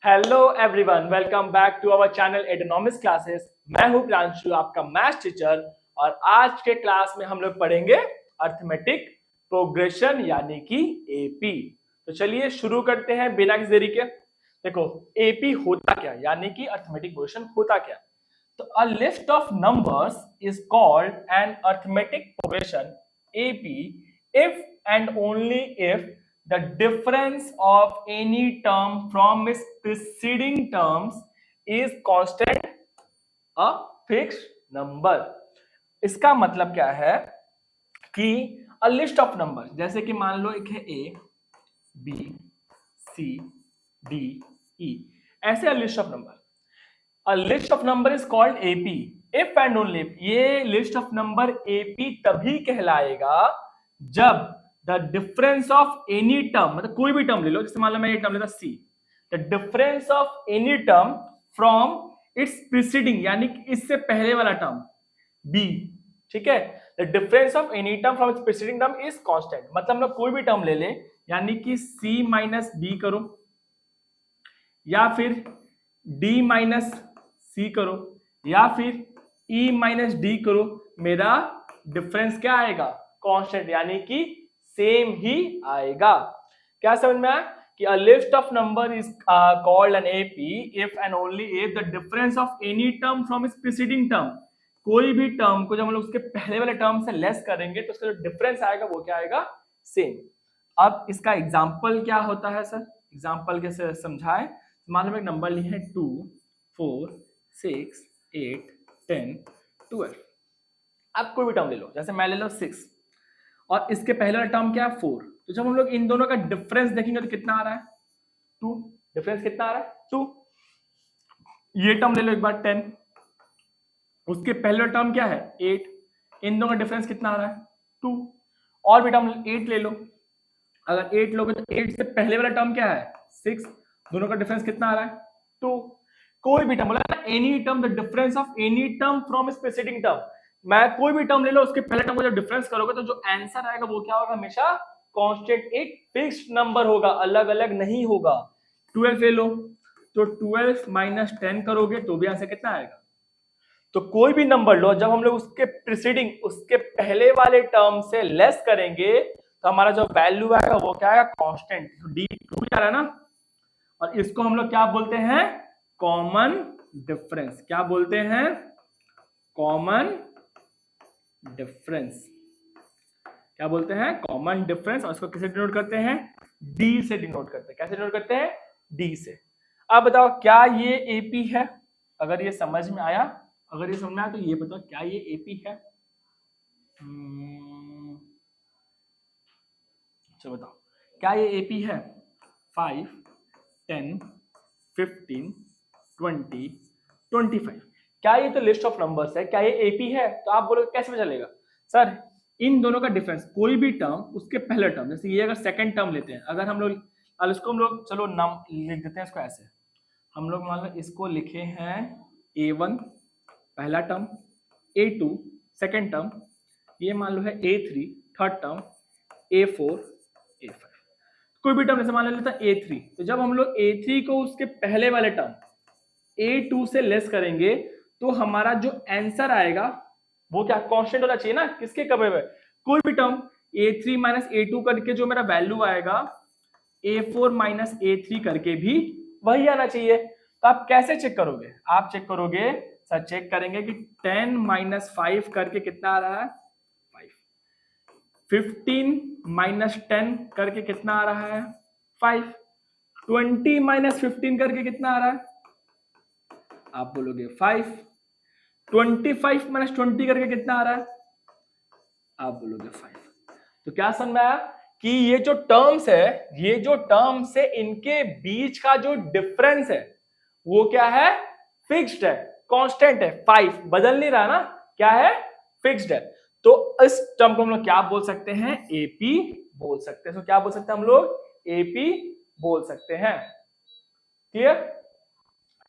Hello everyone, welcome back to our channel Edonomics classes. मैं हूं प्रियांशु, आपका मैथ्स टीचर। और आज के क्लास में हम लोग पढ़ेंगे अर्थमेटिक प्रोग्रेशन यानी कि एपी। तो चलिए शुरू करते हैं बिना किसी देरी के। देखो एपी होता क्या, यानी कि अर्थमेटिक प्रोग्रेशन होता क्या। तो a list of numbers is called an arithmetic progression AP if and only if the difference of any term from its preceding terms is constant, a fixed number। इसका मतलब क्या है कि a list of number, जैसे कि मान लो एक है a b c d e, ऐसे a list of number। A list of number is called AP if and only if। ये list of number AP तभी कहलाएगा जब the difference of any term, मतलब कोई भी टर्म ले लो, जैसे मान लो मैं ये टर्म लेता C, the difference of any term from its preceding यानी कि इससे पहले वाला टर्म B, ठीक है। the difference of any term from its preceding term is constant। मतलब हम लोग कोई भी टर्म ले ले, यानी कि C माइनस B करो या फिर D माइनस C करो या फिर E माइनस D करो, मेरा डिफरेंस क्या आएगा? कांस्टेंट, यानी कि सेम ही आएगा। क्या समझ में आया कि a list of number is called an AP if and only if the difference of any term from its preceding term, कोई भी टर्म को जब हम लोग उसके पहले वाले टर्म से लेस करेंगे तो उसका जो डिफरेंस आएगा वो क्या आएगा? सेम। अब इसका एग्जांपल क्या होता है सर? एग्जांपल कैसे समझाएं? मान लो एक नंबर लिए है 2 4 6 8 10 12। अब कोई भी टर्म ले लो, जैसे मैं ले लो 6 और इसके पहले वाला टर्म क्या है 4। तो जब हम लोग इन दोनों का डिफरेंस देखेंगे तो कितना आ रहा है? 2। डिफरेंस कितना आ रहा है? 2। ये टर्म ले लो एक बार 10, उसके पहले वाला टर्म क्या है 8, इन दोनों का डिफरेंस कितना आ रहा है? 2। और भी टर्म 8 ले लो, अगर 8 लोगे तो 8 से पहले वाला टर्म क्या है 6, दोनों का डिफरेंस कितना आ रहा है? 2। कोई भी टर्म बोला ना, any term, the difference of any term from its preceding term. मैं कोई भी टर्म ले लो, उसके पहले टर्म को जब डिफरेंस करोगे तो जो आंसर आएगा वो क्या होगा? हमेशा कांस्टेंट, एक फिक्स्ड नंबर होगा, अलग अलग नहीं होगा। 12 ले लो तो 12 माइनस 10 करोगे तो भी आंसर कितना आएगा? तो कोई भी नंबर लो, जब हम लोग उसके प्रीसीडिंग, उसके पहले वाले टर्म से लेस करेंगे तो हमारा जो वैल्यू आएगा वो क्या आएगा? कांस्टेंट। तो डी 2 आ रहा है ना, और इसको हम लोग क्या बोलते हैं? Common difference. क्या बोलते हैं? Common difference. क्या बोलते हैं? Common difference. और इसको किससे डिनोट करते हैं? डी से डिनोट करते हैं। कैसे डिनोट करते हैं? डी से। अब बताओ क्या ये एपी है? अगर ये समझ में आया, अगर ये समझ में आया तो ये बताओ क्या ये एपी है? चलो बताओ क्या ये एपी है? 5 10 15 20 25। क्या ये तो लिस्ट ऑफ नंबर्स है, क्या ये एपी है? तो आप बोलोगे कैसे पता चलेगा? सर इन दोनों का डिफरेंस, कोई भी टर्म उसके पहले टर्म, जैसे ये अगर सेकंड टर्म लेते हैं, अगर हम लोग इसको हम लोग चलो नाम लिख देते हैं इसको ऐसे। हम लोग मान लो इसको लिखे हैं A1 पहला टर्म, A2 सेकंड टर्म, ये मान लो है A3 third term, A4 A5। कोई भी टर्म जैसे मान लेता है A3, तो जब हम लोग A3 को उसके पहले वाले टर्म A2 से लेस करेंगे तो हमारा जो आंसर आएगा वो क्या? कांस्टेंट होना चाहिए ना, किसके कवे हुए? कोई भी टर्म A3 माइनस A2 करके जो मेरा वैल्यू आएगा A4 माइनस A3 करके भी वही आना चाहिए। तो आप कैसे चेक करोगे? आप चेक करोगे सर, चेक करेंगे कि 10 माइनस 5 करके कितना आ रहा है? 5। 15 माइनस 10 करके कितना आ रहा है? 5। 20 माइनस 15 करके कितना आ रहा है? आप बोलोगे 5। 25 माइनस 20 करके कितना आ रहा है? आप बोलोगे 5। तो क्या समझ में आया कि ये जो टर्म्स है, ये जो टर्म्स है, इनके बीच का जो डिफरेंस है वो क्या है? फिक्स्ड है, कांस्टेंट है। 5 बदल नहीं रहा ना, क्या है? फिक्स्ड है। तो इस टर्म को हम लोग क्या बोल सकते हैं? एपी बोल सकते हैं। तो क्या बोल सकते हैं हम लोग? एपी बोल सकते हैं। क्लियर?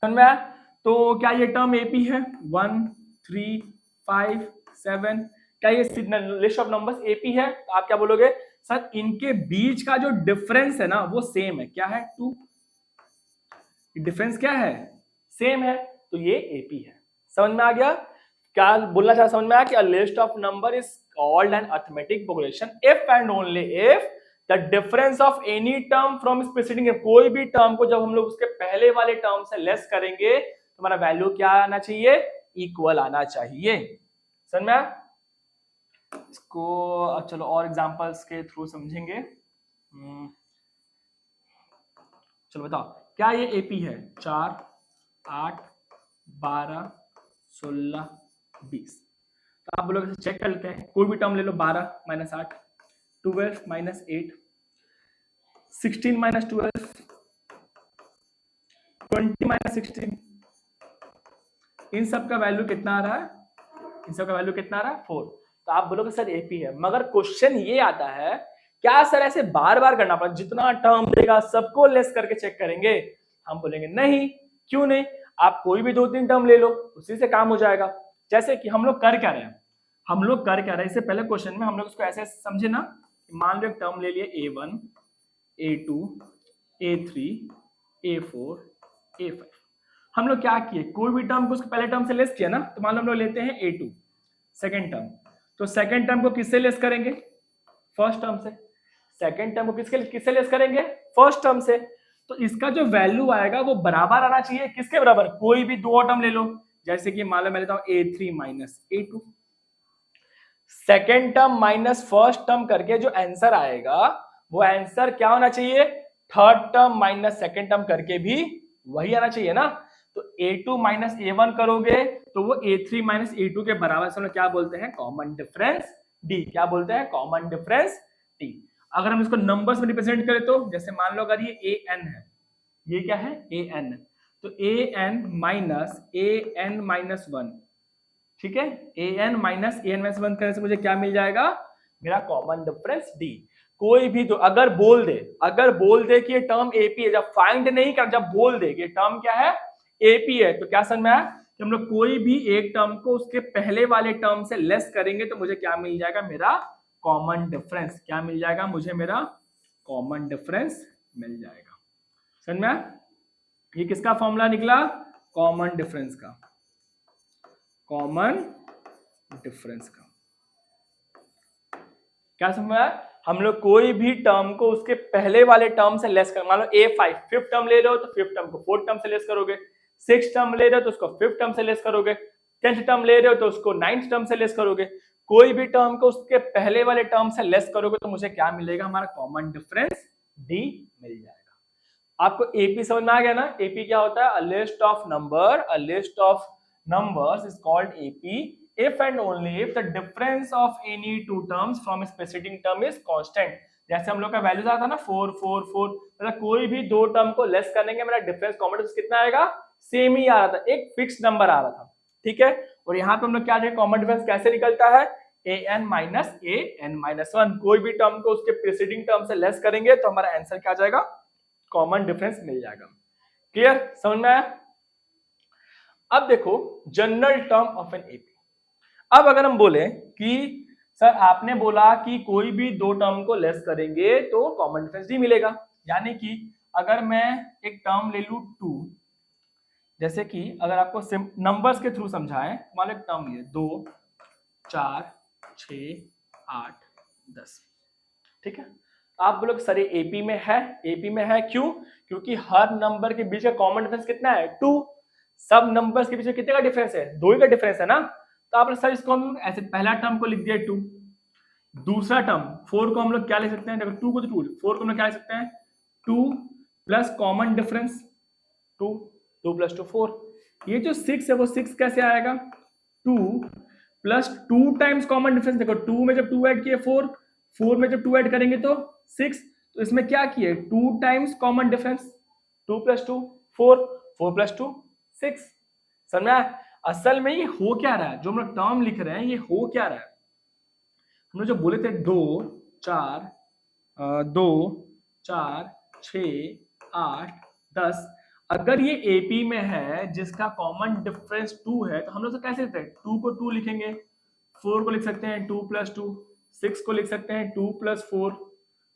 समझ में आया? तो क्या ये टर्म एपी है? 1 3 5 7, क्या ये लिस्ट ऑफ नंबर्स एपी है? तो आप क्या बोलोगे? सर इनके बीच का जो डिफरेंस है ना वो सेम है। क्या है? 2। डिफरेंस क्या है, सेम है, तो ये एपी है। समझ में आ गया क्या बोलना चाह, समझ में आया कि a list of number is called an arithmetic progression if and only if the difference of any term from preceding, कोई भी टर्म को जब हम लोग उसके पहले वाले टर्म से लेस करेंगे तो हमारा वैल्यू क्या आना चाहिए, इक्वल आना चाहिए। समझ में आया? इसको अब चलो और एग्जांपल्स के थ्रू समझेंगे। चलो बताओ क्या ये एपी है, 4 8 12 16 20। तो आप लोग चेक कर लेते हैं, कोई भी टर्म ले लो, 12 माइनस 8, 12 माइनस 8, 16 माइनस 12, 20 माइनस 16, इन सब का वैल्यू कितना आ रहा है, इन सब का वैल्यू कितना आ रहा है 4। तो आप बोलोगे सर एपी है, मगर क्वेश्चन ये आता है क्या सर ऐसे बार बार करना पड़ा, जितना टर्म देगा सबको लेस करके चेक करेंगे? हम बोलेंगे नहीं, क्यों नहीं, आप कोई भी 2-3 टर्म ले लो, उसी से काम हो जाएगा। जैसे कि हम लोग कर क्या रहे हैं, हम लोग कर क्या रहे हैं, इससे पहले क्वेश्चन में हम लोग इसको ऐसे समझे ना, मान लो एक टर्म ले लिए A1 A2 A3 A4 A5। हम लोग क्या किए, कोई भी टर्म को उसके पहले टर्म से लेस किया ना, तो मान लो हम लोग लेते हैं A2 सेकेंड टर्म, तो सेकेंड टर्म को किससे लेस करेंगे, फर्स्ट टर्म से। सेकेंड टर्म को किससे लेस करेंगे, फर्स्ट टर्म से। तो इसका जो वैल्यू आएगा वो बराबर आना चाहिए, किसके बराबर, कोई भी दो टर्म ले लो, जैसे कि मान लो मैं लेता हूं A3 minus A2, second term minus first term करके जो आंसर आएगा वो आंसर क्या होना चाहिए, third term minus second term करके भी वही आना चाहिए ना। तो A2 माइनस A1 करोगे तो वो A3 माइनस A2 के बराबर से क्या बोलते हैं, कॉमन डिफरेंस D। क्या बोलते हैं, कॉमन डिफरेंस D। अगर हम इसको नंबर्स में रिप्रेजेंट करें तो जैसे मान लो अगर ये AN है, ये क्या है AN, तो AN माइनस 1, ठीक है, AN माइनस AN-1 करने से मुझे क्या मिल जाएगा, मेरा कॉमन डिफरेंस D। कोई भी तो अगर बोल दे कि ये टर्म एपी है, जब फाइंड नहीं कर, जब बोल दे कि ये टर्म क्या है एपी है, तो क्या समझ में आया कि हम लोग कोई भी एक टर्म को उसके पहले वाले टर्म से लेस करेंगे तो मुझे क्या मिल जाएगा, मेरा कॉमन डिफरेंस। क्या मिल जाएगा मुझे, मेरा कॉमन डिफरेंस मिल जाएगा। समझ में आया? ये किसका फॉर्मूला निकला, कॉमन डिफरेंस का, कॉमन डिफरेंस का। क्या समझ में आया? हम लोग कोई भी टर्म को उसके पहले वाले टर्म से लेस कर, मान लो A5 फिफ्थ टर्म ले रहे हो तो फिफ्थ टर्म को फोर्थ टर्म से लेस करोगे, सिक्स टर्म ले रहे हो तो उसको फिफ्थ टर्म से लेस करोगे, 10th टर्म ले रहे हो तो उसको 9th टर्म से लेस करोगे। कोई भी टर्म को उसके पहले वाले टर्म से लेस करोगे तो मुझे क्या मिलेगा, हमारा कॉमन डिफरेंस D मिल जाएगा। आपको एपी समझ में आ गया ना, एपी क्या होता है, a list of number, a list of numbers is called AP if and only if the difference of any two terms from its preceding term is constant। जैसे हम लोग का वैल्यू था ना 4 4 4, मतलब कोई भी दो टर्म को लेस करने के मेरा डिफरेंस कॉमन डिफरेंस कितना आएगा, सेम ही आ रहा था, एक फिक्स नंबर आ रहा था, ठीक है। और यहाँ पे हम लोग क्या देखें, कॉमन डिफरेंस कैसे निकलता है, AN माइनस AN-1। कोई भी टर्म को उसके प्रीसीडिंग टर्म से लेस करेंगे तो हमारा आंसर क्या आ जाएगा, कॉमन डिफरेंस मिल जाएगा। क्लियर, समझ में आया? अब देखो general term of an AP. अब अगर हम बोले कि सर आपने बोला कि कोई भी दो टर्म को लेस करेंगे तो कॉमन डिफरेंस D मिलेगा, यानी कि अगर मैं एक टर्म ले लूं 2, जैसे कि अगर आपको नंबर्स के थ्रू समझाएं, मान लो एक टर्म लिए 2 4 6 8 10, ठीक है। आप बोलोगे सर ये एपी में है, एपी में है क्यों, क्योंकि हर नंबर के बीच का कॉमन डिफरेंस कितना है 2, सब नंबर्स के बीच में कितने का डिफरेंस है, 2 ही का डिफरेंस है ना। तो आप सर इसको हम ऐसे पहला टर्म को लिख दिया 2, दूसरा टर्म 4 को हम लोग क्या लिख सकते हैं, देखो 2 को तो 2, 4 को हम लोग क्या लिख सकते हैं 2 प्लस कॉमन डिफरेंस 2, 2 प्लस 2 4। ये जो 6 है वो 6 कैसे आएगा, 2 प्लस 2 टाइम्स कॉमन डिफरेंस, देखो 2 में जब 2 ऐड किए 4, 4 में जब 2 ऐड करेंगे तो 6, तो इसमें क्या किए 2 times common difference, 2 plus 2 4, 4 plus 2 6। समझ में आया? असल में ये हो क्या रहा है, जो हम लोग टर्म लिख रहे हैं ये हो क्या रहा है, हम लोग जो बोले थे 2 4 6 8 10, अगर ये एपी में है जिसका कॉमन डिफरेंस 2 है तो हम लोग कैसे लिखते हैं, 2 को 2 लिखेंगे, 4 को लिख सकते हैं 2 प्लस 2, 6 को लिख सकते हैं 2 प्लस 4,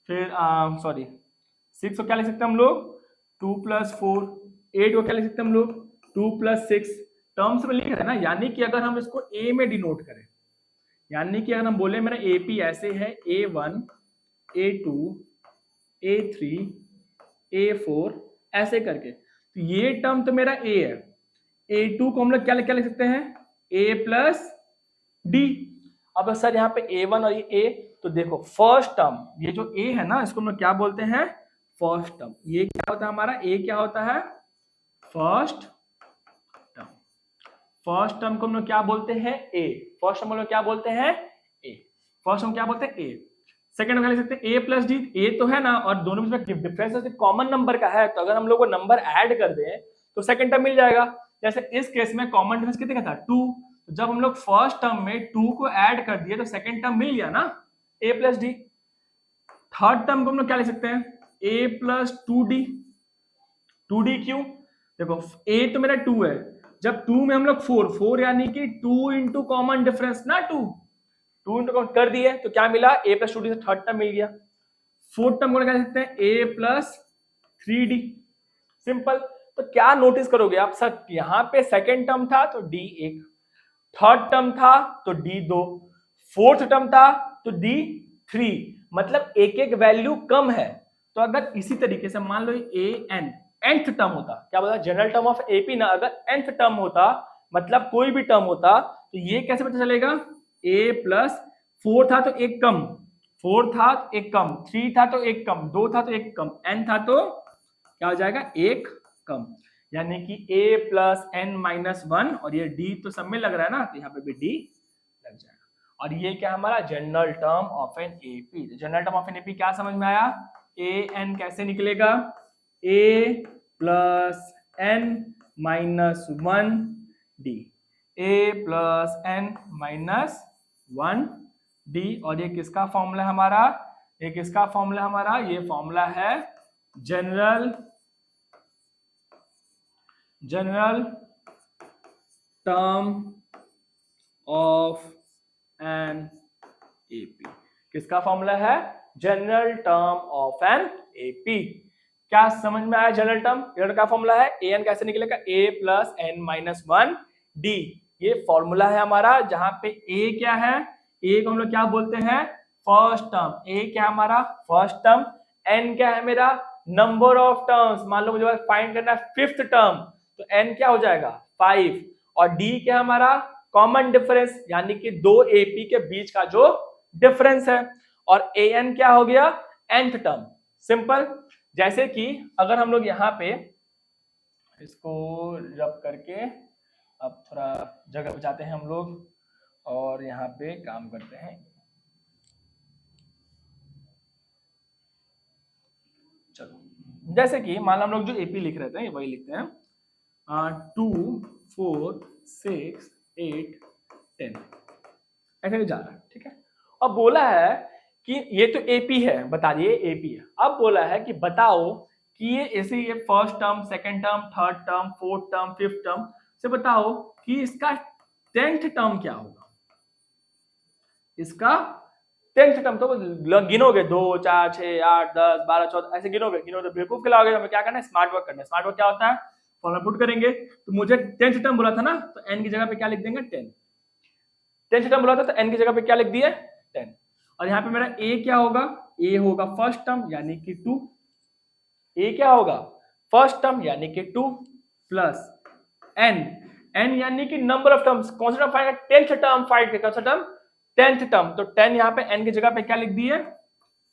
फिर 6 को क्या लिख सकते हैं हम लोग 2 प्लस 4 8 को क्या लिख सकते हैं हम लोग 2 + 6 टर्म्स में लिख रहे हैं ना, यानी कि अगर हम इसको ए में डिनोट करें, यानी कि अगर हम बोले मेरा एपी ऐसे है A1 A2 A3 A4 ऐसे करके, तो ये टर्म तो मेरा A है, A2 को हम लोग क्या लिख सकते हैं A + D। अब सर यहाँ पे A1 और ये A, तो देखो फर्स्ट टर्म ये जो A है ना इसको हम लोग क्या बोलते हैं फर्स्ट टर्म। ये क्या होता है हमारा A क्या होता है फर्स्ट टर्म। फर्स्ट टर्म को हम लोग क्या बोलते हैं A। फर्स्ट टर्म को हम लोग क्या बोलते हैं A। फर्स्ट टर्म क्या बोलते हैं A। सेकंड क्या लिख सकते हैं A + D। A तो है ना और दोनों में डिफरेंस सिर्फ कॉमन नंबर का है, तो अगर हम लोग को नंबर ऐड कर दें तो सेकंड टर्म मिल जाएगा। जैसे इस केस में कॉमन डिफरेंस कितने का था 2, तो जब हम लोग फर्स्ट टर्म में 2 को ऐड कर दिए तो सेकंड टर्म मिल गया ना A + D। थर्ड टर्म को हम लोग क्या लिख सकते हैं A + 2D। 2D क्यों, देखो A तो मेरा 2 है, जब 2 में हम लोग 4 यानी कि 2 इंटू कॉमन डिफरेंस ना 2 इंटू कर दिए तो क्या मिला A + 2D से थर्ड टर्म मिल गया। फोर्थ टर्म को क्या लिख सकते हैं A + 3D। सिंपल। तो क्या नोटिस करोगे आप सर, यहाँ पे सेकेंड टर्म था तो D1, थर्ड टर्म था तो D2, फोर्थ टर्म था तो D3, मतलब एक एक वैल्यू कम है। तो अगर इसी तरीके से मान लो AN nth टर्म होता, क्या बोला जनरल टर्म ऑफ एपी ना, अगर nth टर्म होता मतलब कोई भी टर्म होता तो ये कैसे पता चलेगा A + 4 था तो एक कम, 4 था तो एक कम, 3 था तो एक कम, 2 था तो एक कम, n था तो क्या हो जाएगा एक कम, यानी कि A + n - 1 और ये D तो सब में लग रहा है ना, तो यहाँ पे भी D लग जाएगा। और ये क्या हमारा general term of an AP. General term of an AP क्या समझ में आया, AN कैसे निकलेगा A + n - 1D, A + n - 1D। और ये किसका फॉर्मूला है हमारा, ये किसका फॉर्मूला है हमारा, ये फॉर्मूला है general term of an AP. किसका फॉर्मूला है general term of an AP. क्या समझ में आया जनरल टर्म, का फॉर्मूला है AN कैसे निकलेगा A + n - 1D। ये फॉर्मूला है हमारा, जहां पे A क्या है, A को हम लोग क्या बोलते हैं फर्स्ट टर्म, A क्या है हमारा फर्स्ट टर्म, N क्या है मेरा नंबर ऑफ टर्म्स, मान लो मुझे फाइंड करना है फिफ्थ टर्म तो N क्या हो जाएगा 5, और D क्या है हमारा कॉमन डिफरेंस, यानी कि दो AP के बीच का जो डिफरेंस है, और AN क्या हो गया nth टर्म। सिंपल। जैसे कि अगर हम लोग यहाँ पे इसको रब करके अब थोड़ा जगह बचाते हैं हम लोग और यहाँ पे काम करते हैं। चलो जैसे कि मान लो हम लोग जो एपी लिख रहे थे वही लिखते हैं 2 4 6 8 10 ऐसे जा रहा है, ठीक है। अब बोला है कि ये तो एपी है, बता दिए एपी है। अब बोला है कि बताओ कि ये ऐसे ये first term second term third term fourth term fifth term से बताओ कि इसका 10th टर्म क्या होगा। इसका 10th टर्म तो गिनोगे 2 4 6 8 10 12 14 ऐसे गिनोगे तो बेवकूफ खिलाओगे। हमें क्या करना है स्मार्ट वर्क करना है। स्मार्ट वर्क क्या होता है फॉर्मूला पुट करेंगे। तो मुझे 10th टर्म बोला था ना तो n की जगह पे क्या लिख देंगे 10। 10th टर्म बोला था तो n की जगह पे क्या लिख दिए 10। और यहाँ पे मेरा a क्या होगा, a होगा फर्स्ट टर्म यानी कि 2। a क्या होगा फर्स्ट टर्म यानी कि 2 प्लस n यानी कि नंबर ऑफ टर्म्स। कौन सा term find, 10th term find, कौन सा टर्म 10th टर्म। तो 10 यहाँ पे n की जगह पे क्या लिख दिए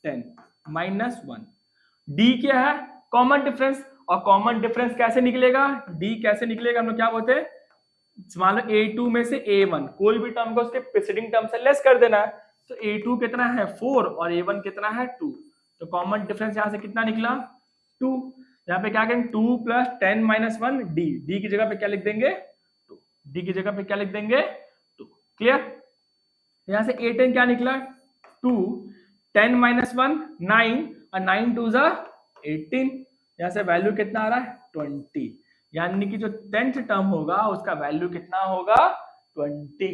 10 माइनस 1। d क्या है कॉमन डिफरेंस, और कॉमन डिफरेंस कैसे निकलेगा, d कैसे निकलेगा, हम लोग क्या बोलते हैं मान लो a2 में से a1 कोई भी टर्म को उसके प्रीसीडिंग टर्म से लेस कर देना है। तो a2 कितना है 4 और a1 कितना है 2, तो कॉमन डिफरेंस यहां से कितना निकला 2। यहाँ पे क्या करेंगे 2 + 10 - 1 d की जगह पे क्या लिख देंगे 2, d की जगह पे क्या लिख देंगे 2। क्लियर। यहां से 8 क्या निकला 2 10 - 1 9 और 9 2 = 18। यहां से वैल्यू कितना आ रहा है 20, यानी कि जो 10th टर्म होगा उसका वैल्यू कितना होगा 20।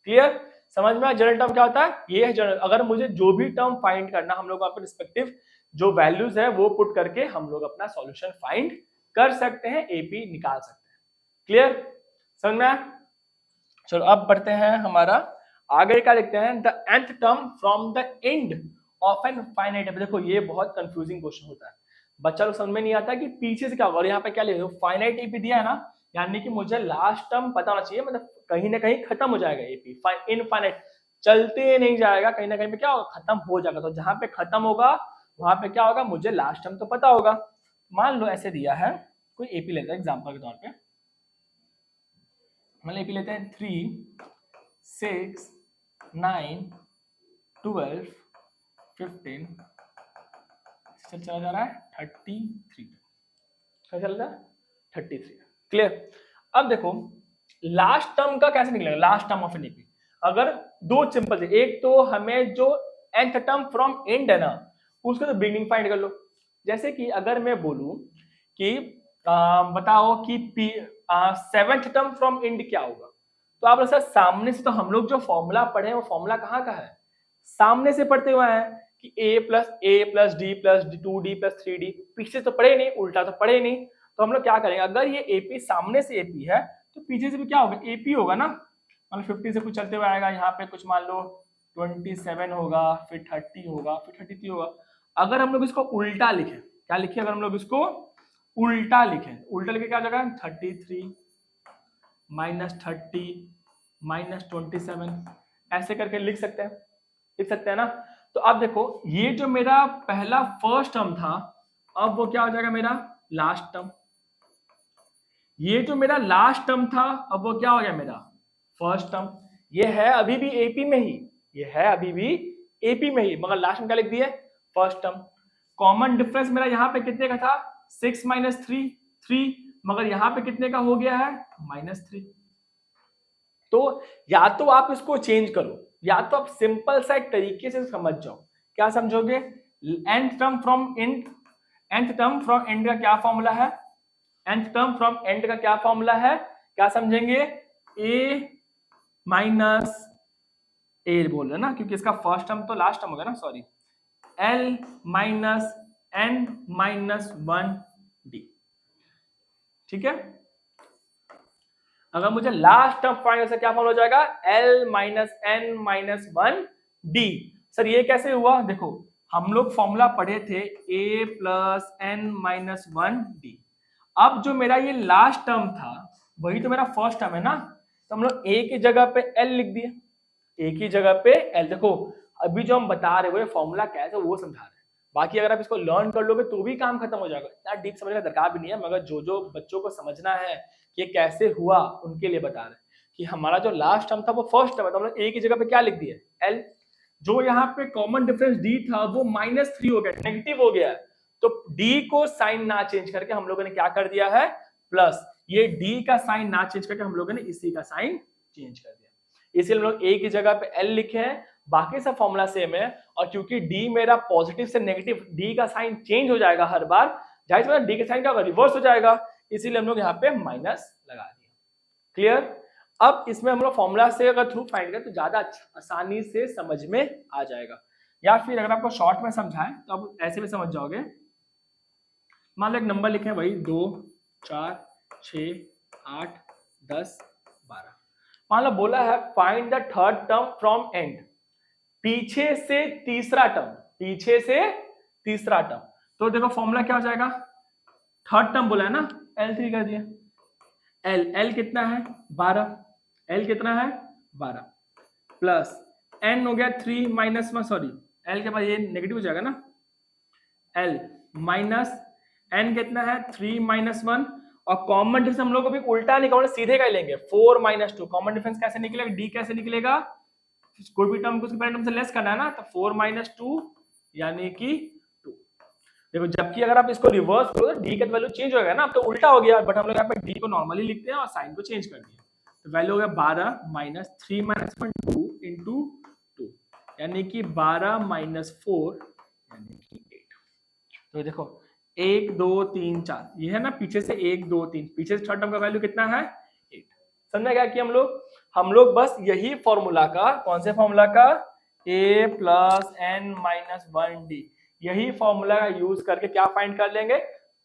क्लियर। समझ में आया जनरल टर्म क्या होता है, ये है जनरल। अगर मुझे जो भी टर्म फाइंड करना हम लोग अपने रिस्पेक्टिव जो वैल्यूज है वो पुट करके हम लोग अपना सॉल्यूशन फाइंड कर सकते हैं, एपी निकाल सकते हैं। क्लियर, समझ में आया? चलो अब बढ़ते हैं हमारा आगे क्या लिखते हैं, the nth term from the end of an finite. देखो ये बहुत कंफ्यूजिंग क्वेश्चन होता है, बच्चा लोग समझ में नहीं आता कि पीछे से क्या होगा। और यहाँ पे क्या लिखा, फाइनाइट एपी दिया है ना, यानी कि मुझे लास्ट टर्म पता होना चाहिए, मतलब कहीं ना कहीं खत्म हो जाएगा एपी, इनफाइनाइट चलते नहीं जाएगा, कहीं ना कहीं पे क्या होगा, खत्म हो जाएगा। तो जहां पे खत्म होगा वहां पे क्या होगा, मुझे लास्ट टर्म तो पता होगा। मान लो ऐसे दिया है, कोई एपी लेता है एग्जांपल के तौर पे, मतलब एपी लेते हैं 3, 6, 9, 12, 15, चला जा रहा है 33, क्या चल रहा है 33। क्लियर। अब देखो लास्ट टर्म का कैसे निकलेगा, last term of an AP. अगर दो सिंपल है, एक तो हमें जो nth टर्म फ्रॉम एंड है ना, उसका तो बिगिनिंग फाइंड कर लो। जैसे कि अगर मैं बोलूं कि बताओ कि सेवेंथ टर्म फ्रॉम एंड क्या होगा, तो आप सर सामने से, तो हम लोग जो फॉर्मूला पढ़े हैं वो फॉर्मूला कहाँ का है, सामने से पढ़ते हुए हैं कि a plus D plus 2d plus 3d। पीछे तो पढ़े नहीं, उल्टा तो पढ़े नहीं, तो हम लोग क्या करेंगे, अगर ये एपी सामने से एपी है तो पीछे से भी क्या होगा, एपी होगा ना। मतलब 50 से कुछ चलते हुए आएगा, यहाँ पे कुछ मान लो 27 होगा, फिर 30 होगा, फिर 33 होगा। अगर हम लोग इसको उल्टा लिखें, क्या लिखे, अगर हम लोग इसको उल्टा लिखें, उल्टा लिखे क्या जगह 33 -30 -27, ऐसे करके लिख सकते हैं ना। तो अब देखो ये जो मेरा पहला फर्स्ट टर्म था, अब वो क्या हो जाएगा मेरा लास्ट टर्म। ये जो मेरा लास्ट टर्म था, अब वो क्या हो गया मेरा फर्स्ट टर्म। ये है अभी भी एपी में ही, ये है अभी भी एपी में ही, मगर लास्ट में क्या लिख दिए फर्स्ट टर्म। कॉमन डिफरेंस मेरा यहाँ पे कितने का था 6 -3 3, मगर यहाँ पे कितने का हो गया है -3। तो या तो आप इसको चेंज करो, या तो आप सिंपल सा एक तरीके से समझ जाओ। क्या समझोगे, nth term from and, nth term from and का क्या फॉर्मूला है, nth टर्म फ्रॉम एंड का क्या फॉर्मूला है, क्या समझेंगे, a माइनस ए बोल रहे ना, क्योंकि इसका फर्स्ट टर्म तो लास्ट टर्म होगा ना, sorry, l minus n minus 1d। ठीक है, अगर मुझे लास्ट टर्म फाइंड करना, क्या फॉर्मूला हो जाएगा, l minus n minus 1d। Sir ये कैसे हुआ, देखो हम लोग फॉर्मूला पढ़े थे a plus n minus 1d। अब जो मेरा ये लास्ट टर्म था वही तो मेरा फर्स्ट टर्म है ना, तो हम लोग a की जगह पे l लिख दिए, a की जगह पे l। देखो अभी जो हम बता रहे वो फॉर्मूला कैसे वो समझा रहे हैं, बाकी अगर आप इसको लर्न कर लोगे तो भी काम खत्म हो जाएगा, इतना डीप समझने का दरकार भी नहीं है। मगर जो बच्चों को समझना है कि ये कैसे हुआ, उनके लिए बता रहे हैं कि हमारा जो लास्ट टर्म था वो फर्स्ट टर्म है, तो हम लोग a की जगह पे क्या लिख दिए l। जो यहाँ पे कॉमन डिफरेंस d था वो -3 हो गया, नेगेटिव हो गया है, तो d को साइन ना चेंज करके हम लोगों ने क्या कर दिया है प्लस, ये d का साइन ना चेंज करके हम लोगों ने इसी का साइन चेंज कर दिया। इसलिए हम लोग a की जगह पे l लिखे हैं, बाकी सब फॉर्मूला सेम है। और क्योंकि d मेरा पॉजिटिव से नेगेटिव, d का साइन चेंज हो जाएगा हर बार, जाहिर सी बात है d का साइन क्या होगा, रिवर्स हो जाएगा, इसीलिए हम लोग यहाँ पे माइनस लगा दिया। क्लियर। अब इसमें हम लोग फॉर्मूला से अगर थ्रू फाइंड करें तो ज्यादा आसानी से समझ में आ जाएगा, या फिर अगर आपको शॉर्ट में समझाएं तो आप ऐसे भी समझ जाओगे। मान लो एक नंबर लिखे वही 2 4 6 8 10 12। मान लो बोला है find the third term from and, पीछे से तीसरा टर्म, पीछे से तीसरा टर्म। तो देखो फॉर्मूला क्या हो जाएगा, थर्ड टर्म बोला है ना, L3 कर दिया, L कितना है 12, L कितना है 12 प्लस n हो गया 3 माइनस 1, सॉरी L के बाद ये नेगेटिव हो जाएगा ना, L माइनस n कितना है 3 माइनस 1, और कॉमन डिफरेंस हम लोग को भी उल्टा निकालना, सीधे का लेंगे 4 माइनस 2। कॉमन डिफरेंस कैसे निकलेगा, d कैसे निकलेगा, कोई भी टर्म को उसके टर्म से लेस करना है ना, तो 4 माइनस 2 यानी कि 2। देखो जबकि अगर आप इसको रिवर्स करो तो d का वैल्यू चेंज हो गया ना, अब तो उल्टा हो गया, बट हम लोग यहाँ पे d को नॉर्मली लिखते हैं और साइन को चेंज कर दिया, तो वैल्यू हो गया 12 माइनस 3 माइनस 1 2 इंटू 2, यानी कि 12 माइनस 4 यानी कि 8। तो देखो 1 2 3 4, ये है ना पीछे से 1 2 3, पीछे से थर्ड टर्म का वैल्यू कितना है 8। समझा क्या कि हम लोग बस यही फॉर्मूला का, कौन से फॉर्मूला का, a plus n minus 1d, यही फॉर्मूला का यूज करके क्या फाइंड कर लेंगे,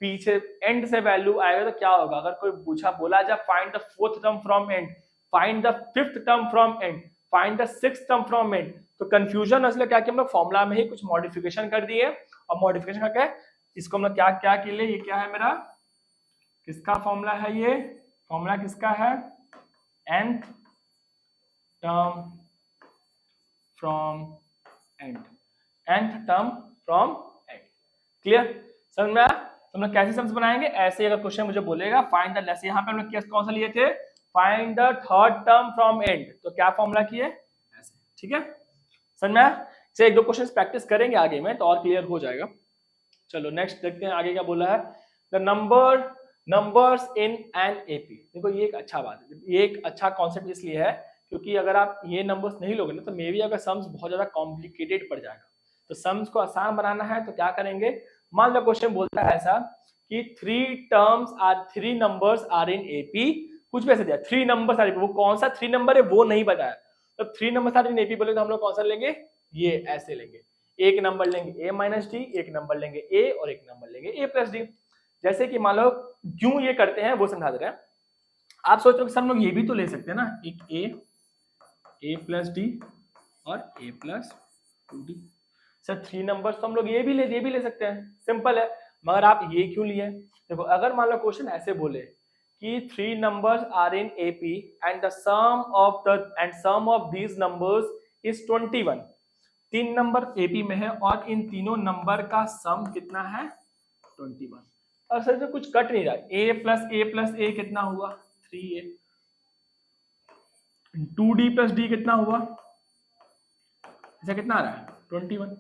पीछे एंड से वैल्यू आएगा तो क्या होगा, अगर कोई पूछा बोला जाए find the fourth term from and, find the fifth term from and, find the sixth term from and, तो कंफ्यूजन इसलिए क्या कि हम लोग फॉर्मूला में ही कुछ मॉडिफिकेशन कर दिए, और मॉडिफिकेशन करके इसको हम लोग क्या क्या के लिए, ये क्या है मेरा, किसका फॉर्मूला है, ये फॉर्मूला किसका है, nth term from and, nth term from and. Clear, समझ में आया? तो हम लोग कैसे सम्स बनाएंगे, ऐसे अगर क्वेश्चन मुझे बोलेगा फाइंड द, जैसे यहाँ पे हम लोग केस कौन सा लिए थे, find the third term from and, तो क्या फॉर्मूला किए ऐसे, ठीक है, समझ में आया? से एक दो क्वेश्चन प्रैक्टिस करेंगे आगे में तो और क्लियर हो जाएगा। चलो नेक्स्ट देखते हैं आगे क्या बोला है, the numbers in an AP. देखो ये एक अच्छा बात है, ये एक अच्छा कॉन्सेप्ट इसलिए है क्योंकि अगर आप ये नंबर्स नहीं लोगे ना तो मे बी अगर सम्स बहुत ज्यादा कॉम्प्लिकेटेड पड़ जाएगा, तो सम्स को आसान बनाना है तो क्या करेंगे, मान लो क्वेश्चन बोलता है ऐसा कि three numbers are in AP, कुछ भी ऐसे दिया, 3 नंबर्स आर, वो कौन सा 3 नंबर है वो नहीं बताया, तो 3 नंबर्स आर इन एपी बोले तो हम लोग कौन सा लेंगे, ये ऐसे लेंगे, एक नंबर लेंगे a माइनस डी, एक नंबर लेंगे a और एक नंबर लेंगे a प्लस डी। जैसे कि मान लो क्यों ये करते हैं वो समझा दे रहे हैं। आप सोच रहे हो कि सब लोग ये भी तो ले सकते हैं ना, एक a प्लस डी और a plus 2d, sir 3 numbers तो हम लोग ये भी ले सकते हैं, सिंपल है, मगर आप ये क्यों लिए? देखो अगर मान लो क्वेश्चन ऐसे बोले कि 3 numbers are in AP and sum of these numbers is 21, 3 number AP में है और इन तीनों नंबर का सम कितना है 21, और सर कुछ कट नहीं रहा, a प्लस a कितना हुआ 3a, 2d प्लस d कितना हुआ, ऐसा कितना आ रहा है 21,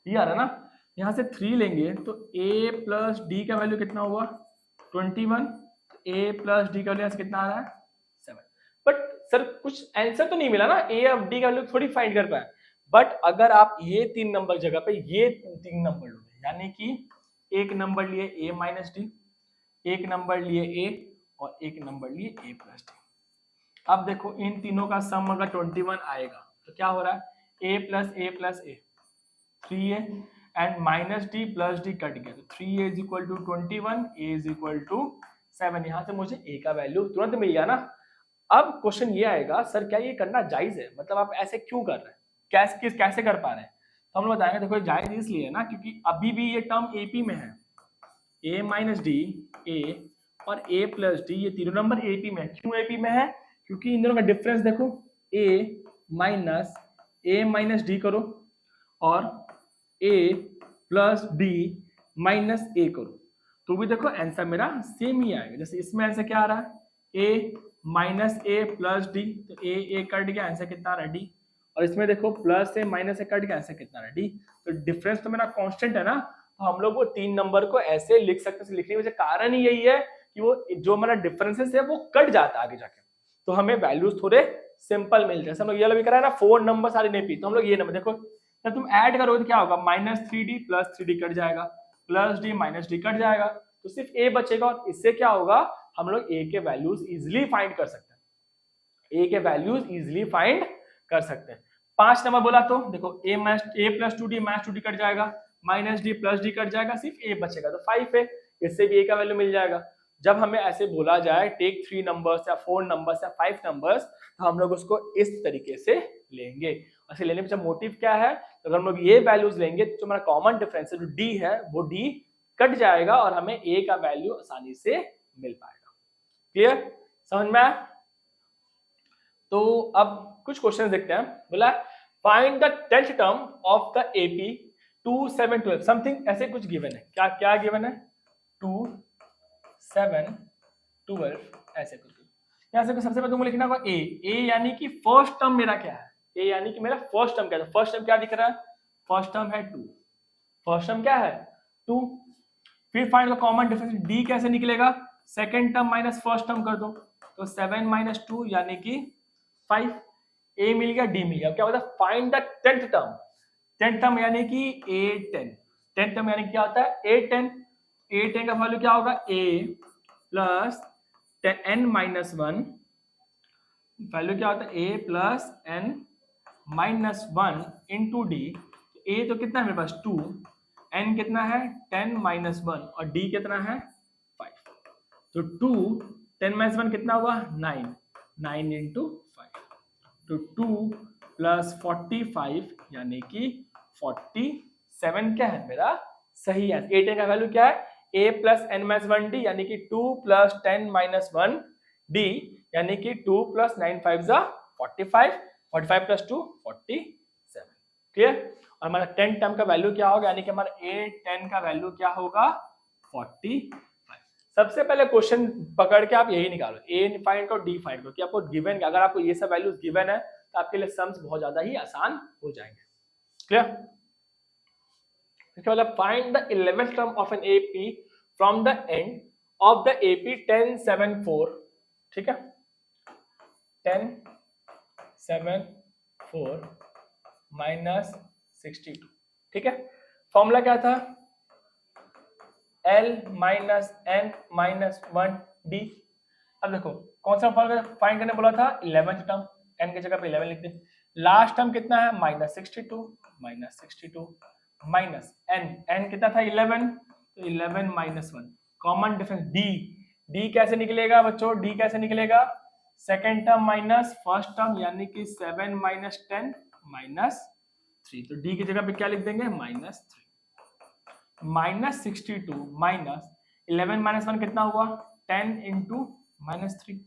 ये आ रहा है ना, यहां से 3 लेंगे तो a प्लस d का वैल्यू कितना हुआ 21, a प्लस d का वैल्यू कितना आ रहा है 7। बट सर कुछ आंसर तो नहीं मिला ना, a और d का वैल्यू थोड़ी फाइंड कर पाए, बट अगर आप ये 3 नंबर जगह पे ये 3 नंबर लोगे, यानी कि एक नंबर लिए a माइनस डी, एक नंबर लिए a और एक नंबर लिए a प्लस डी, अब देखो इन तीनों का सम अगर 21 आएगा तो क्या हो रहा है, a plus a 3a and minus D plus D cut गया तो 3a is equal to 21, a is equal to 7, यहां से मुझे a का वैल्यू तुरंत मिल गया ना। अब क्वेश्चन ये आएगा सर क्या ये करना जायज है, मतलब आप ऐसे क्यों कर रहे हैं, कैसे कर पा रहे हैं, तो हम लोग बताएंगे। देखो जायज इसलिए है ना क्योंकि अभी भी ये टर्म एपी में है, a माइनस डी a और a प्लस डी, ये तीनों नंबर एपी में है। क्यों एपी में है, क्योंकि इन दोनों का डिफरेंस देखो a माइनस डी करो और a plus D minus a करो, तो भी देखो आंसर मेरा सेम ही आएगा। जैसे इसमें आंसर क्या आ रहा है, a minus a plus D, तो a कट गया, आंसर कितना आ रहा है d, और इसमें देखो प्लस से माइनस से कट गया, आंसर कितना है डी, तो डिफरेंस तो मेरा कांस्टेंट है ना, तो हम लोग वो 3 नंबर को ऐसे लिख सकते हैं। लिखने का कारण ही यही है कि वो जो हमारा डिफरेंसेस है वो कट जाता है आगे जाके, तो हमें वैल्यूज थोड़े सिंपल मिल जाए। हम लोग ये वाला भी करा है ना 4 नंबर सारे नहीं पी, तो हम लोग ये नंबर देखो जब तुम ऐड करोगे तो क्या होगा, minus 3d plus 3d cut जाएगा, plus D minus D cut जाएगा, तो सिर्फ a बचेगा, और इससे क्या होगा हम लोग a के वैल्यूज इजिली फाइंड कर सकते हैं, a के वैल्यूज इजिली फाइंड कर सकते हैं। 5 नंबर बोला तो देखो a plus 2d minus 2d cut जाएगा, minus D plus D cut जाएगा, सिर्फ a बचेगा, तो 5 है, इससे भी a का वैल्यू मिल जाएगा। जब हमें ऐसे बोला जाए टेक 3 नंबर्स या 4 नंबर्स या 5 नंबर्स, तो हम लोग उसको इस तरीके से लेंगे। ऐसे लेने पीछे मोटिव क्या है, तो अगर हम लोग ये वैल्यूज लेंगे तो हमारा कॉमन डिफरेंस जो d है वो d कट जाएगा और हमें a का वैल्यू आसानी से मिल पाएगा। क्लियर, समझ में आया? तो अब कुछ क्वेश्चन देखते हैं। बोला find the 10th term of the AP 2 7 12, something ऐसे कुछ गिवन है, क्या क्या गिवन है 2 7 12 ऐसे कुछ। यहाँ से सबसे पहले तुमको लिखना होगा a यानी कि फर्स्ट टर्म मेरा क्या है, a यानी कि मेरा फर्स्ट टर्म क्या है, फर्स्ट टर्म क्या दिख रहा है, फर्स्ट टर्म है 2, फर्स्ट टर्म क्या है 2, फिर find the common difference, d कैसे निकलेगा, second term minus first term कर दो, तो 7 माइनस 2 यानी कि 5, a मिल गया d मिल गया। क्या होता है find the 10th term, 10th term यानी कि a10, 10th टर्म यानी क्या होता है a10 का वैल्यू क्या होगा a plus n minus 1, value क्या होता है a plus n minus 1 into D, a तो कितना है मेरे पास 2, n कितना है 10 - 1 और d कितना है 5। तो 2 10 - 1 कितना हुआ 9, 9 × 5। तो 2 + 45 यानी कि 47 क्या है मेरा सही है। a10 का वैल्यू क्या है a + n - 1d यानी कि 2 + 10 - 1d यानी कि 2 + 9 5 45, 45 + 2 47। क्लियर। और हमारा 10 टर्म का वैल्यू क्या होगा यानी कि हमारा a10 का वैल्यू क्या होगा 45। सबसे पहले क्वेश्चन पकड़ के आप यही निकालो, a फाइंड करो d फाइंड करो कि आपको गिवन, अगर आपको ये सब वैल्यूज गिवन है तो आपके लिए सम्स बहुत ज्यादा ही आसान हो जाएंगे। क्लियर। इसके बाद find the 11th term of N AP from the end of the AP 10 7 4। ठीक है 10 7 4 - 62। ठीक है फॉर्मूला क्या था L - n - 1d। अब देखो कौन सा फॉर्मूला फाइंड करने बोला था 11th टर्म, n की जगह पे 11 लिख दे। लास्ट टर्म कितना है -62 माइनस n कितना था 11, तो 11 - 1 कॉमन डिफरेंस d कैसे निकलेगा बच्चों, d कैसे निकलेगा second term minus first term यानी कि 7 - 10 -3। तो d की जगह पे क्या लिख देंगे -3। -62 माइनस 11 - 1 कितना हुआ 10 × -3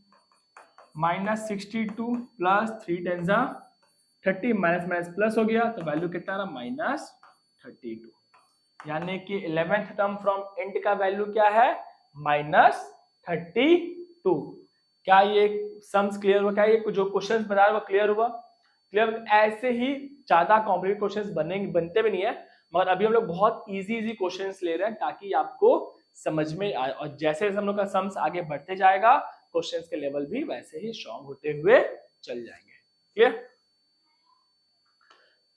-62 + 3 10 30 माइनस प्लस हो गया तो वैल्यू कितना रहा -32। यानी कि 11th टर्म फ्रॉम एंड का वैल्यू क्या है -32। क्या ये सम्स क्लियर हुआ, क्या ये जो क्वेश्चंस बता रहा है वो क्लियर हुआ। क्लियर। ऐसे ही ज्यादा कॉम्प्लिकेटेड क्वेश्चंस बनते भी नहीं है, मगर अभी हम लोग बहुत इजी क्वेश्चंस ले रहे हैं ताकि आपको समझ में आए, और जैसे हम लोग का सम्स आगे बढ़ते जाएगा क्वेश्चंस के लेवल भी वैसे ही स्ट्रॉन्ग होते हुए चल जाएंगे। क्लियर।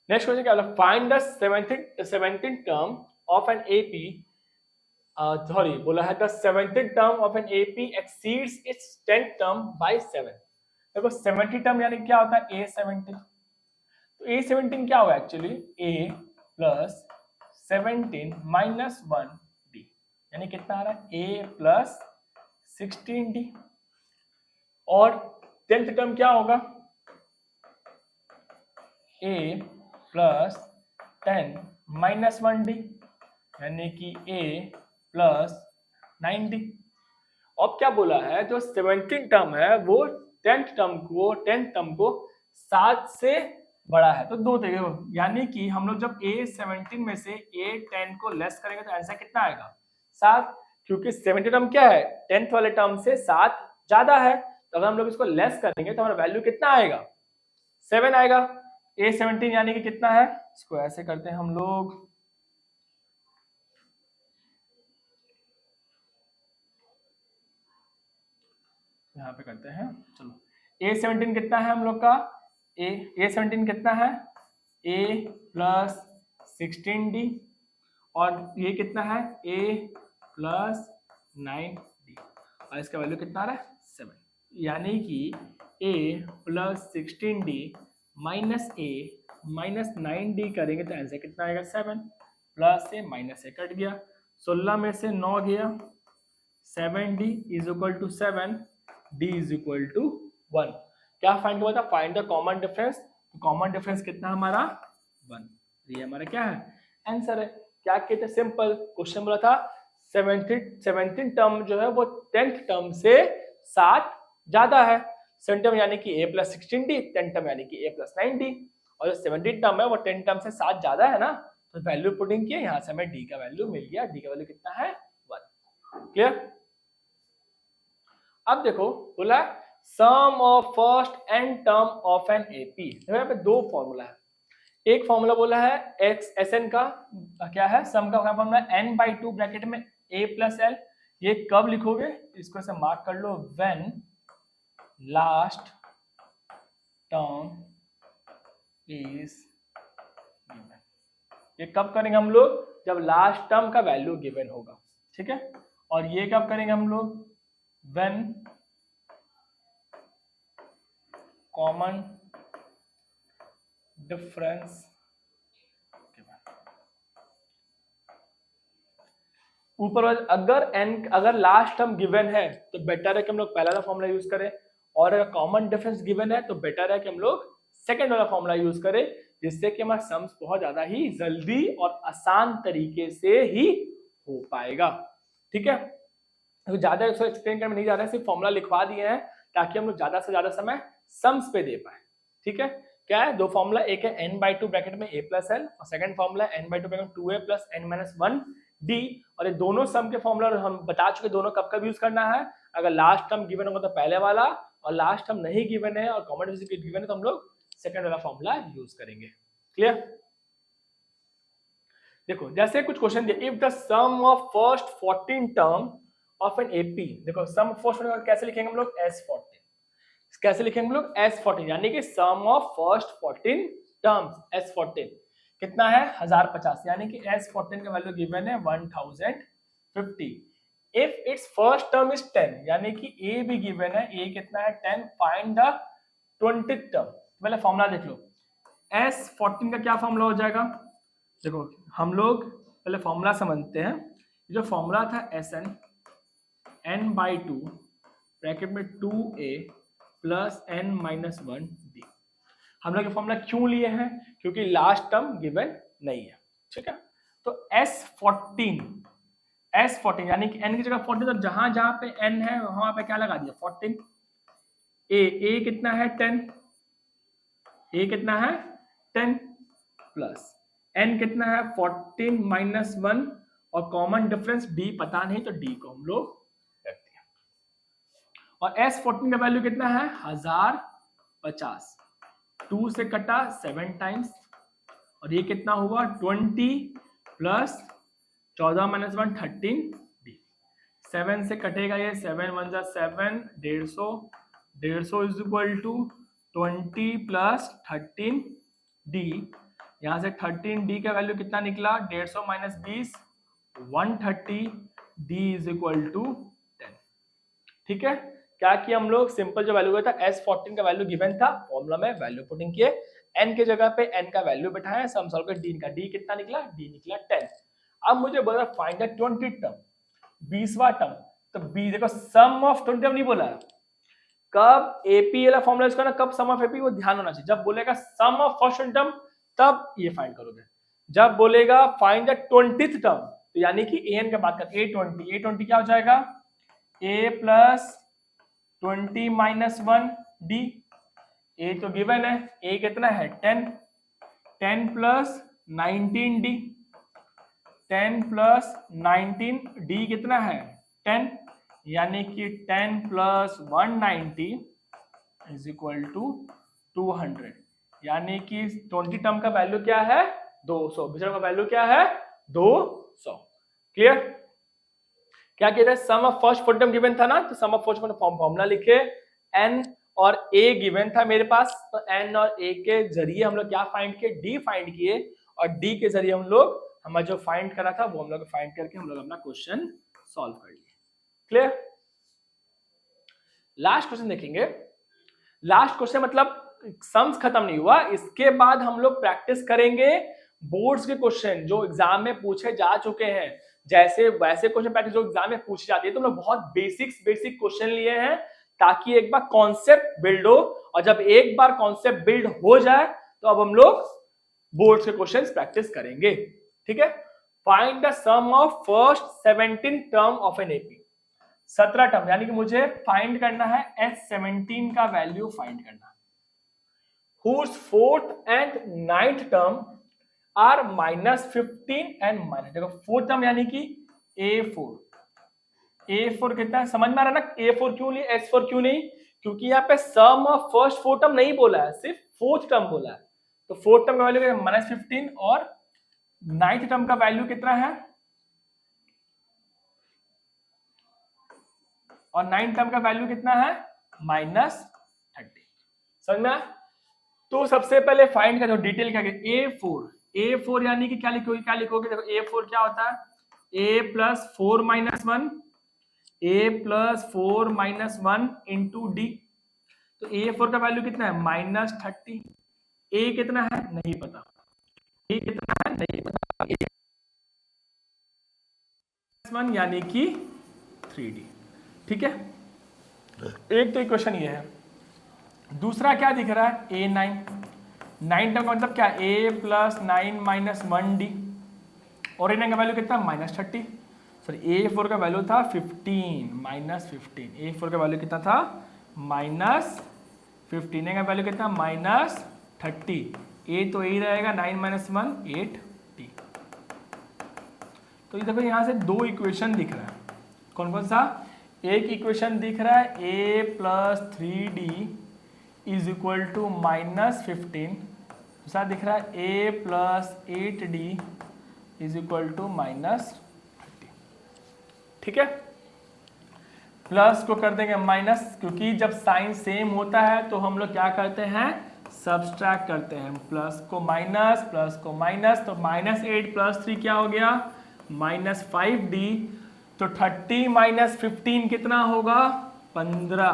नेक्स्ट क्वेश्चन क्या बोला find the 17th term of N AP sorry बोला है the 17th term of N AP exceeds its 10th term by 7। देखो 70 टर्म यानी क्या होता है A17। तो A17 क्या होगा एक्चुअली A + 17 - 1d यानी कितना आ रहा है A + 16d। और 10th टर्म क्या होगा A + 10 - 1d यानी कि A + 9d। अब क्या बोला है जो 17 टर्म है वो 10th टर्म को 7 से बड़ा है। तो दो तरीके यानी कि हम लोग जब A17 में से A10 को लेस करेंगे तो आंसर कितना आएगा 7, क्योंकि 70 टर्म क्या है 10th वाले टर्म से 7 ज्यादा है। तो अगर हम लोग इसको लेस करेंगे तो हमारा वैल्यू कितना आएगा 7 आएगा। A17 यानी कि कितना है, इसको ऐसे करते हैं हम लोग, यहाँ पे करते हैं चलो। A17 कितना है हम लोग का A17 कितना है A + 16d और ये कितना है A + 9d और इसका वैल्यू कितना आ रहा है 7। यानी कि A + 16d - A - 9d करेंगे तो आंसर कितना आएगा 7। प्लस से माइनस से कट गया, 16 में से 9 गया, 7d = 7, d = 1। क्या फाइंड हुआ था फाइंड द कॉमन डिफरेंस। तो कॉमन डिफरेंस कितना हमारा 1। ये हमारा क्या है आंसर है। क्या कहते सिंपल क्वेश्चन बोला था 17 टर्म जो है वो 10th टर्म से 7 ज्यादा है। 7 टर्म यानी कि A + 16d, 10 टर्म यानी कि A + 9d और जो 17 टर्म है वो 10 टर्म से 7 ज्यादा है ना, तो वैल्यू पुटिंग किया, यहाँ से हमें d का वैल्यू मिल गया। d का वैल्यू कितना है 1। क्लियर। अब देखो बोला sum of first and term of N AP। यहाँ पे दो फॉर्मूला है, एक फॉर्मूला बोला है SN का क्या है सम का फॉर्मूला n/2 ब्रैकेट में A + L। ये कब लिखोगे इसको से मार्क कर लो when last term is given. ये कब करेंगे हम लोग जब लास्ट टर्म का वैल्यू गिवन होगा, ठीक है। और ये कब करेंगे हम लोग व्हेन कॉमन डिफरेंस ऊपर अगर लास्ट टर्म गिवन है तो बेटर है कि हम लोग पहला वाला फॉर्मूला यूज करें, और अगर कॉमन डिफरेंस गिवन है तो बेटर है कि हम लोग सेकंड वाला फॉर्मूला यूज करें, जिससे कि हमारा सम्स बहुत ज्यादा ही जल्दी और आसान तरीके से ही हो पाएगा। ठीक है, तो ज्यादा इसको एक्सप्लेन करने नहीं जा रहे हैं, सिर्फ फॉर्मूला लिखवा दिए हैं ताकि हम लोग ज्यादा से ज्यादा समय सम्स पे दे पाए। ठीक है, क्या है दो फॉर्मूला, एक है n/2 ब्रैकेट में a प्लस एल, और सेकंड फॉर्मूला n/2 ब्रैकेट में 2a plus n minus 1 d। और ये दोनों सम के फॉर्मूला हम बता चुके दोनों कब कब यूज करना है। अगर लास्ट टर्म गिवन होगा तो पहले वाला, और लास्ट टर्म नहीं गिवन है और कॉमन डिफरेंस गिवन है तो हम लोग सेकंड वाला फॉर्मूला यूज करेंगे। क्लियर? देखो जैसे कुछ क्वेश्चन दिए, if the sum of first 14 term of an AP, देखो सम फर्स्ट कैसे लिखेंगे हम लोग, S14। कैसे लिखेंगे हम लोग, S14, यानी कि सम ऑफ फर्स्ट 14 टर्म्स S14 कितना है 1050, यानी कि S14 का वैल्यू गिवन है 1050। If it's first term is 10, यानी कि A भी गिवन है, A कितना है 10, फाइंड द 20th टर्म। पहले फॉर्मूला देख लो, S14 का क्या फॉर्मूला हो जाएगा, देखो हम लोग पहले फॉर्मूला समझते हैं। जो फॉर्मूला था Sn n/2 ब्रैकेट में 2a plus n minus 1 d। हम लोग ये फॉर्मूला क्यों लिए हैं, क्योंकि लास्ट टर्म गिवन नहीं है। ठीक है, तो S14 यानी कि n की जगह 14, तो जहां जहां पे n है वहां पे क्या लगा दिया 14। a कितना है 10, a कितना है 10 प्लस n कितना है 14 माइनस 1, और कॉमन डिफरेंस d पता नहीं तो d को हम लोग रख दिया। और S14 का वैल्यू कितना है 1050, 2 से कटा 7 टाइम्स, और ये कितना हुआ 20 प्लस 14 माइनस 1 13 d। 7 से कटेगा ये, 7 1 जा 7, 150 is equal to 20 plus 13 d। यहां से 13 d का वैल्यू कितना निकला 150 minus 20 130, d is equal to 10। ठीक है, क्या किया हम लोग, सिंपल जो वैल्यू था S14 का वैल्यू गिवन था, फॉर्मूला में वैल्यू पुटिंग किए, n के जगह पे n का वैल्यू बैठाया, सम सॉल्व कर d का, d कितना निकला, d निकला 10। अब मुझे बोला फाइंड द 20th टर्म, 20वां टर्म। तो b देखो सम ऑफ 20 टर्म नहीं बोला, कब एपी वाला फॉर्मूला यूज करना, कब सम ऑफ एपी, वो ध्यान होना चाहिए। जब बोलेगा सम ऑफ फर्स्ट टर्म तब ये फाइंड करोगे, जब बोलेगा फाइंड द 20th टर्म तो यानी कि an का बात कर, a20 क्या हो जाएगा a plus 20 minus 1 d। a तो गिवन है, a कितना है 10 प्लस 19 d, 10 प्लस 19 d कितना है 10, यानी कि 10 प्लस 190 इज इक्वल टू 200, यानी कि 20 टर्म का वैल्यू क्या है 200, दूसरे का वैल्यू क्या है 200। क्लियर? क्या कहते हैं, सम ऑफ फर्स्ट 4 टर्म गिवन था ना, तो सम ऑफ फर्स्ट फॉर्मूला लिखे, n और a गिवन था मेरे पास, तो n और a के जरिए हम लोग क्या फाइंड किए, d फाइंड किए, और d के जरिए हम लोग हमारा जो फाइंड करा था वो हम लोग फाइंड करके हम लोग अपना क्वेश्चन सॉल्व कर लिए। क्लियर? लास्ट क्वेश्चन देखेंगे। लास्ट क्वेश्चन मतलब सम्स खत्म नहीं हुआ, इसके बाद हम लोग प्रैक्टिस करेंगे बोर्ड्स के क्वेश्चन जो एग्जाम में पूछे जा चुके हैं, जैसे वैसे क्वेश्चन प्रैक्टिस जो एग्जाम में पूछी जाती है। तो हम लोग बहुत बेसिक क्वेश्चन लिए हैं ताकि एक बार कॉन्सेप्ट बिल्ड हो, और जब एक बार कॉन्सेप्ट बिल्ड हो जाए तो अब हम लोग बोर्ड्स के क्वेश्चन प्रैक्टिस करेंगे। ठीक है, find the sum of first 17 term of an AP. 17 term यानी कि मुझे फाइंड करना है S17 का वैल्यू फाइंड करना, whose fourth and ninth term are minus 15 and minus, देखो फोर्थ टर्म यानी कि A4 कितना है समझ में आ रहा है ना, A4 क्यों लिए S4 क्यों नहीं, क्योंकि यहाँ पे सम ऑफ फर्स्ट 4 टर्म नहीं बोला है, सिर्फ फोर्थ टर्म बोला है। तो फोर्थ टर्म का वैल्यू -15 और नाइन्थ टर्म का वैल्यू कितना है, और नाइन्थ टर्म का वैल्यू कितना है -30। समझ में? तो सबसे पहले फाइंड करो, डिटेल क्या A4 यानी कि क्या लिखोगे देखो A4 क्या होता है A plus 4 minus 1, A plus 4 minus 1 into D. तो A4 का वैल्यू कितना है -30, A कितना है नहीं पता, A कितना है नहीं पता, 1 यानी कि 3D। ठीक है, एक तो इक्वेशन ये है। दूसरा क्या दिख रहा है, A9। 9 टर्म का मतलब क्या, A प्लस 9 माइनस 1D। और A9 का वैल्यू कितना, -30। सॉरी, A4 का वैल्यू था 15 माइनस 15। A4 का वैल्यू कितना था, -15। A का वैल्यू कितना, -30। A तो यही रहेगा, 9 माइनस 1 8D। तो ये देखो यहाँ से दो इक्वेशन दिख रहा है। कौन कौन सा, एक इक्वेशन दिख रहा है A plus 3D is equal to -15। दूसरा दिख रहा है A plus 8D is equal to -30। ठीक है, प्लस को कर देंगे माइनस, क्योंकि जब साइन सेम होता है तो हम लोग क्या करते हैं, सब्सट्रैक्ट करते हैं। प्लस को माइनस, प्लस को माइनस, तो -8 प्लस 3 क्या हो गया, -5D। तो 30 माइनस 15 कितना होगा, 15।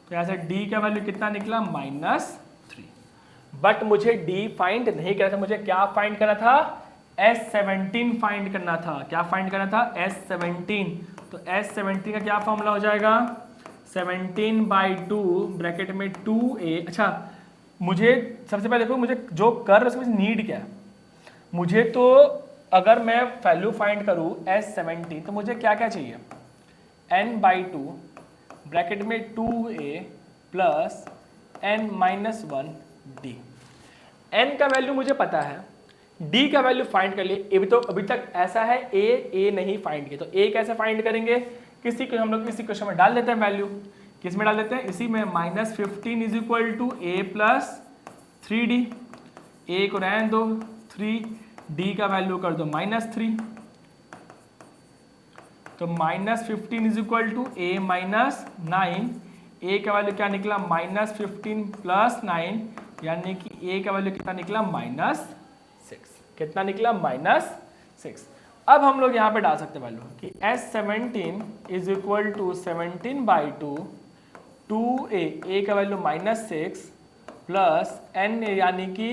तो यहाँ से D का वैल्यू कितना निकला, -3। बट मुझे D फाइंड नहीं करना था, मुझे क्या फाइंड करना था, S17 फाइंड करना था। क्या फाइंड करना था, S17। तो S17 का क्या फॉर्मूला हो जाएगा, 17/2 ब्रैकेट में 2A। अच्छा, मुझे सबसे पहले देखो, मुझे जो कर उसमें नीड क्या है। मुझे तो अगर मैं वैल्यू फाइंड करूँ S17, तो मुझे क्या क्या चाहिए, n/2 ब्रैकेट में 2A प्लस n-1D। n का वैल्यू मुझे पता है, D का वैल्यू फाइंड कर लिए। अभी तक ऐसा है A नहीं फाइंड किया, तो A कैसे फाइंड करेंगे, किसी को हम लोग इसी क्वेश्चन में डाल देते हैं वैल्यू। किस में डाल देते हैं, इसी में, -15 is equal to A plus 3D। A को रहने दो 3, D का वैल्यू कर दो -3। तो -15 is equal to A minus 9। A का वैल्यू क्या निकला, -15 प्लस 9, यानी कि A का वैल्यू कितना निकला, -6। कितना निकला, -6। अब हम लोग यहाँ पे डाल सकते वैल्यू कि S17 is equal to 17/2 2A। A का वैल्यू -6 प्लस n यानी कि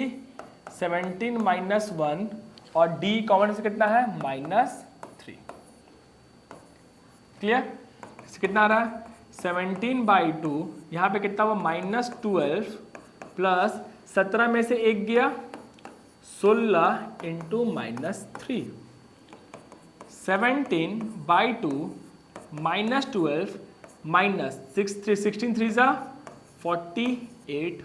17 माइनस 1, और D कॉमन से कितना है, -3। क्लियर, कितना आ रहा है, 17/2, यहाँ पे कितना हुआ, -12 प्लस 17 में से एक गया 16 इंटू -3। 17/2 -12 माइनस 16 3 जा 48।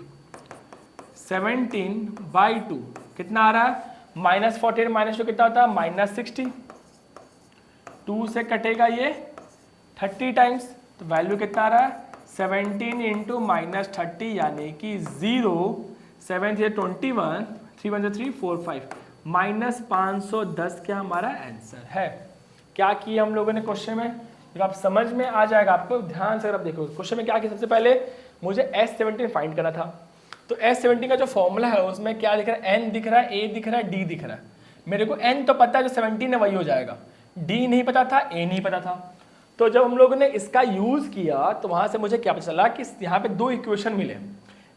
17/2 कितना आ रहा है, -48 -2 कितना होता है, -60। 2 से कटेगा ये 30 टाइम्स, तो वैल्यू कितना आ रहा है, 17 इंटू -30 यानी कि 0। 7 से 21, 3 1 3 4 5, -510 क्या हमारा आंसर है। क्या किया हम लोगों ने क्वेश्चन में, जब आप समझ में आ जाएगा आपको, ध्यान से अगर आप देखो क्वेश्चन में क्या किया। सबसे पहले मुझे S17 फाइंड करना था, तो S17 का जो फॉर्मूला है उसमें क्या दिख रहा है, N दिख रहा है, A दिख रहा है, D दिख रहा है। मेरे को N तो पता है, जो 17 है वही हो जाएगा। D नहीं पता था, A नहीं पता था। तो जब हम लोगों ने इसका यूज किया तो वहां से मुझे क्या पता चला कि यहाँ पे दो इक्वेशन मिले,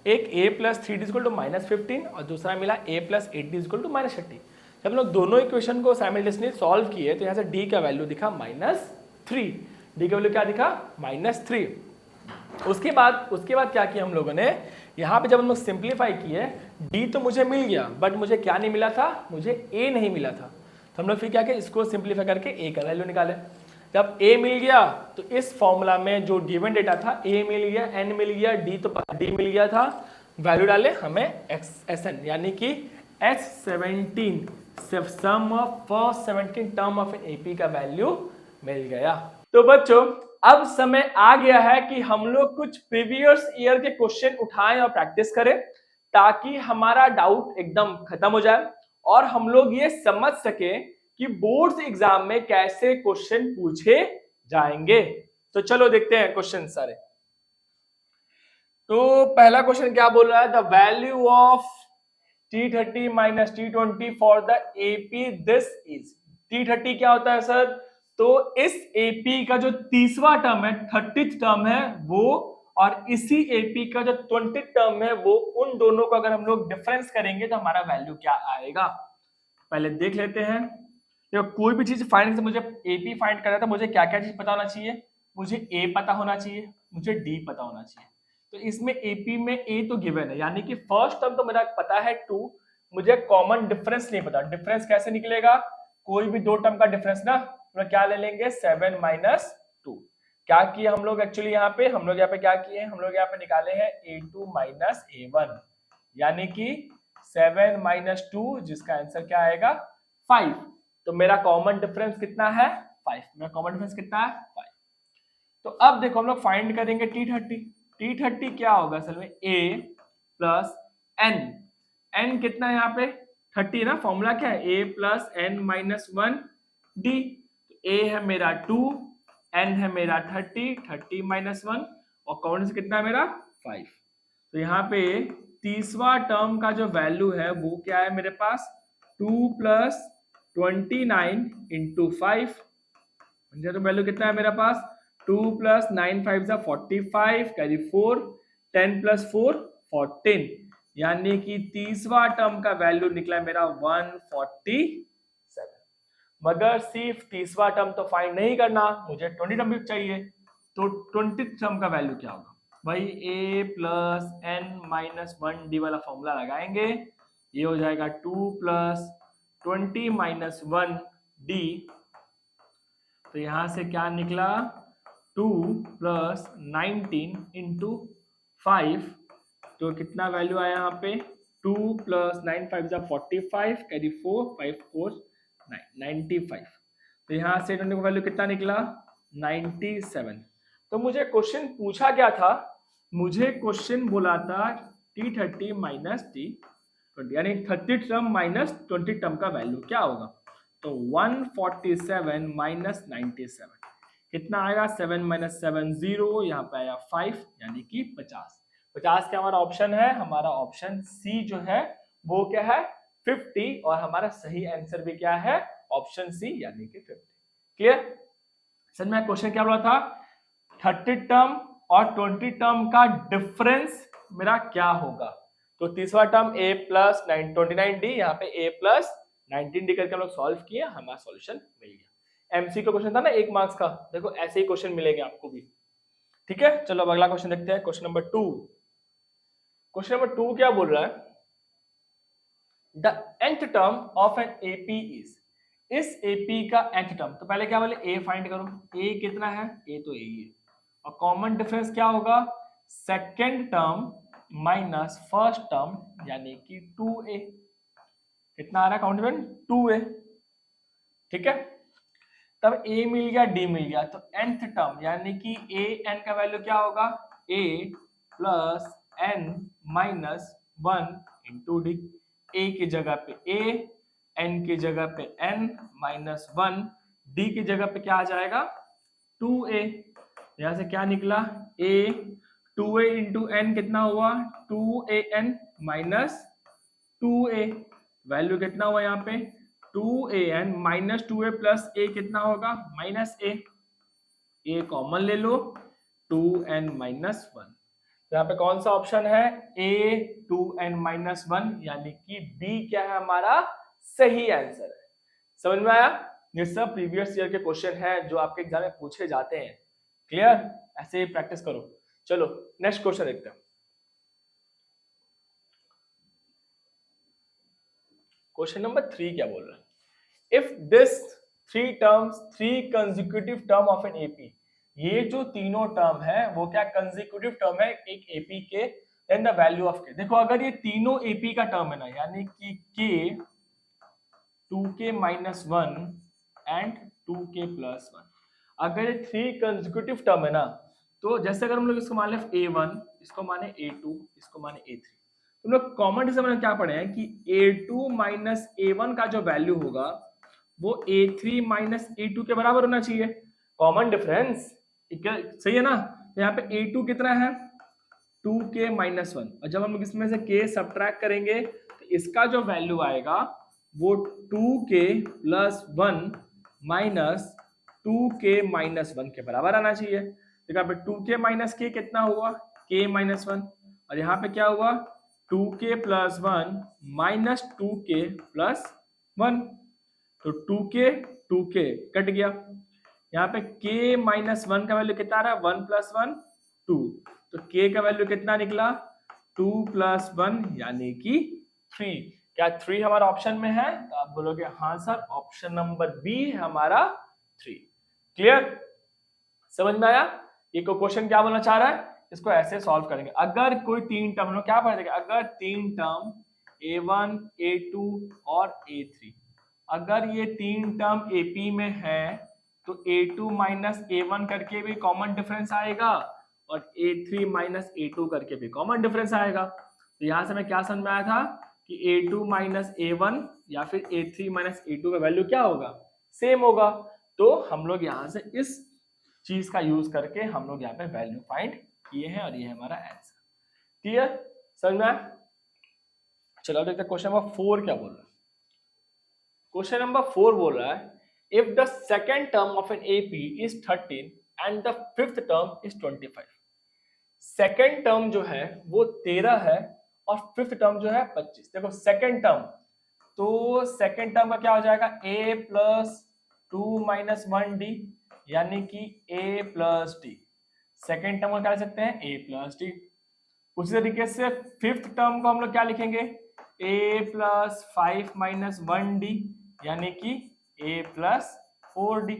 एक A plus 3D equal to -15 और दूसरा मिला A plus 8D equal to -30। जब हम लोग दोनों इक्वेशन को साइमल्टेनियसली सॉल्व किए तो यहाँ से D का वैल्यू दिखा -3। D का वैल्यू क्या दिखा, -3। उसके बाद क्या किया हम लोगों ने, यहाँ पे जब हम लोग सिंप्लीफाई किए, D तो मुझे मिल गया, बट मुझे क्या नहीं मिला था, मुझे A नहीं मिला था। तो हम लोग फिर क्या किया, इसको सिंप्लीफाई करके A का वैल्यू निकाले। जब A मिल गया तो इस फॉर्मूला में जो गिवन डेटा था, A मिल गया, N मिल गया, D मिल गया था, वैल्यू डाले हमें SN यानी कि S17 sum of first 17 term of N AP का वैल्यू मिल गया। तो बच्चों अब समय आ गया है कि हम लोग कुछ प्रीवियस ईयर के क्वेश्चन उठाएं और प्रैक्टिस करें, ताकि हमारा डाउट एकदम खत्म हो जाए और हम लोग ये समझ सके कि बोर्ड्स एग्जाम में कैसे क्वेश्चन पूछे जाएंगे। तो चलो देखते हैं क्वेश्चन सारे। तो पहला क्वेश्चन क्या बोल रहा है, the value of T30 minus T20 for the AP this is. T30 क्या होता है सर, तो इस AP का जो तीसरा टर्म है, 30th टर्म है वो, और इसी AP का जो 20th टर्म है वो, उन दोनों को अगर हम लोग डिफरेंस करेंगे तो हमारा वैल्यू क्या आएगा, पहले देख लेते हैं। देखो कोई भी चीज फाइंड करने से मुझे एपी फाइंड करना था, मुझे क्या क्या चीज पता होना चाहिए, मुझे ए पता होना चाहिए, मुझे डी पता होना चाहिए। तो इसमें एपी में ए तो गिवन है, यानी कि फर्स्ट टर्म तो मेरा पता है 2, मुझे कॉमन डिफरेंस नहीं पता। डिफरेंस कैसे निकलेगा, कोई भी दो टर्म का डिफरेंस ना, तो क्या ले लेंगे 7 माइनस 2। क्या किए हम लोग एक्चुअली यहाँ पे, हम लोग यहाँ पे क्या किए, हम लोग यहाँ पे निकाले हैं a2 माइनस a1, यानी कि 7 माइनस 2, जिसका आंसर क्या आएगा 5। तो मेरा कॉमन डिफरेंस कितना है 5, मेरा कॉमन डिफरेंस कितना है 5। तो अब देखो हम लोग फाइंड करेंगे T30। T30 क्या होगा असल में, a प्लस n, n कितना है यहाँ पे 30 ना, फॉर्मूला क्या है a plus n minus 1 d। a है मेरा 2, n है मेरा 30, 30 माइनस 1, और कॉमन से कितना है मेरा 5। तो यहाँ पे तीसवा टर्म का जो वैल्यू है वो क्या है मेरे पास 2 प्लस 29 इंटू 5, तो वैल्यू कितना है मेरे पास 2 प्लस 9 5 45, कैरी 4, 10 प्लस 4 14, यानी कि तीसवा टर्म का वैल्यू निकला मेरा 147। मगर सिर्फ तीसरा टर्म तो फाइंड नहीं करना, मुझे 20 टर्म भी चाहिए। तो 20 टर्म का वैल्यू क्या होगा भाई, a plus n minus 1 D वाला फॉर्मूला लगाएंगे, ये हो जाएगा 2 प्लस 20 माइनस 1 डी। तो यहां से क्या निकला 2 प्लस 19 इंटू 5, तो कितना वैल्यू आया यहाँ पे 2 प्लस 9 5 45, कैरी 4 5 4 95। तो यहां से 20 का वैल्यू कितना निकला 97। तो मुझे क्वेश्चन पूछा क्या था, मुझे क्वेश्चन बोला था T30 माइनस T20, यानी 30 टर्म माइनस 20 टर्म का वैल्यू क्या होगा। तो 147 माइनस 97 कितना आएगा, 7 माइनस 7 0, यहाँ पे आया 5, यानी कि 50। 50 क्या हमारा ऑप्शन है, हमारा ऑप्शन सी जो है वो क्या है 50, और हमारा सही आंसर भी क्या है ऑप्शन सी, यानी कि 50। क्लियर। सर मैं क्वेश्चन क्या बोला था, 30 टर्म और 20 टर्म का डिफरेंस मेरा क्या होगा। तो तीसरा टर्म a प्लस 29d, यहाँ पे a प्लस 19d करके हम लोग सॉल्व किए, हमारा सॉल्यूशन मिल गया। एमसीक्यू क्वेश्चन था ना 1 मार्क्स का, देखो ऐसे ही क्वेश्चन मिलेंगे आपको भी। ठीक है, चलो अब अगला क्वेश्चन देखते हैं, क्वेश्चन नंबर 2। क्वेश्चन नंबर 2 क्या बोल रहा है, the nth term of N AP is, इस AP का nth टर्म, तो पहले क्या बोले a फाइंड करो, a कितना है, a तो a ही है, और कॉमन डिफरेंस क्या होगा second term minus first term, यानी कि 2a। कितना आ रहा है कॉमन डिफरेंस 2a। ठीक है, तब a मिल गया d मिल गया, तो nth टर्म यानी कि a n का वैल्यू क्या होगा a plus n minus 1 into D. a की जगह पे a, n की जगह पे n माइनस 1, d की जगह पे क्या आ जाएगा 2a। यहां से क्या निकला a, 2a इंटू n कितना हुआ 2an माइनस 2a, वैल्यू कितना हुआ यहाँ पे 2an minus 2a plus a कितना होगा माइनस a, a कॉमन ले लो 2n माइनस 1। तो यहाँ पे कौन सा ऑप्शन है a 2n माइनस 1, यानी कि b क्या है हमारा सही आंसर है। समझ में आया, ये सब प्रीवियस ईयर के क्वेश्चन है जो आपके एग्जाम में पूछे जाते हैं। क्लियर, ऐसे ही प्रैक्टिस करो। चलो नेक्स्ट क्वेश्चन देखते हैं। क्वेश्चन नंबर 3 क्या बोल रहा है, if this 3 consecutive term of an AP, ये जो तीनों टर्म है वो क्या कंसेक्यूटिव टर्म है एक एपी के, देन द वैल्यू ऑफ के। देखो अगर ये तीनों एपी का टर्म है ना, यानी कि k 2k minus 1 and 2k plus 1, अगर ये 3 कंसेक्यूटिव टर्म है ना, तो जैसे अगर हम लोग इसको मान ले a1, इसको माने a2, इसको माने a3, तुम लोग कॉमन से मैंने क्या पढ़े हैं कि a2 माइनस a1 का जो वैल्यू होगा वो a3 माइनस a2 के बराबर होना चाहिए, कॉमन डिफरेंस। सही है ना, तो यहाँ पे a2 कितना है 2k माइनस 1, और जब हम इसमें से k सब्ट्रैक्ट करेंगे तो इसका जो वैल्यू आएगा वो 2k plus 1 minus 2k minus 1 के बराबर आना चाहिए। तो यहाँ पे 2k माइनस k कितना हुआ k माइनस 1, और यहाँ पे क्या हुआ 2k plus 1 minus 2k plus 1। तो 2k कट गया। यहाँ पे k माइनस 1 का वैल्यू कितना आ रहा है, 1 प्लस 1 2, तो k का वैल्यू कितना निकला, 2 प्लस 1 यानी कि 3। क्या 3 हमारा ऑप्शन में है, तो आप बोलोगे हाँ सर ऑप्शन नंबर बी है हमारा 3। क्लियर, समझ में आया। ये को क्वेश्चन क्या बोलना चाह रहा है, इसको ऐसे सॉल्व करेंगे। अगर कोई तीन टर्म, हम लोग क्या पढ़ेंगे, अगर तीन टर्म a1 a2 और a3, अगर ये तीन टर्म AP में है तो a2 माइनस a1 करके भी कॉमन डिफरेंस आएगा और a3 माइनस a2 करके भी कॉमन डिफरेंस आएगा। तो यहां से हमें क्या समझ में आया था कि a2 माइनस a1 या फिर a3 माइनस a2 का वैल्यू क्या होगा, सेम होगा। तो हम लोग यहाँ से इस चीज का यूज करके हम लोग यहाँ पे वैल्यू फाइंड किए हैं और ये है हमारा आंसर। क्लियर, समझ में आया। चलो अब देखते हैं क्वेश्चन नंबर 4 क्या बोल रहा है। क्वेश्चन नंबर 4 बोल रहा है if the second term of N AP is 13 and the fifth term is 25। Second term जो है वो 13 है और फिफ्थ टर्म जो है 25। देखो सेकेंड टर्म, तो सेकेंड टर्म का क्या हो जाएगा, a प्लस 2 माइनस 1d यानी कि a plus d। Second term को क्या लिख सकते हैं, a प्लस d। उसी तरीके से फिफ्थ टर्म को हम लोग क्या लिखेंगे, a प्लस 5 माइनस 1d यानी कि a प्लस 4d।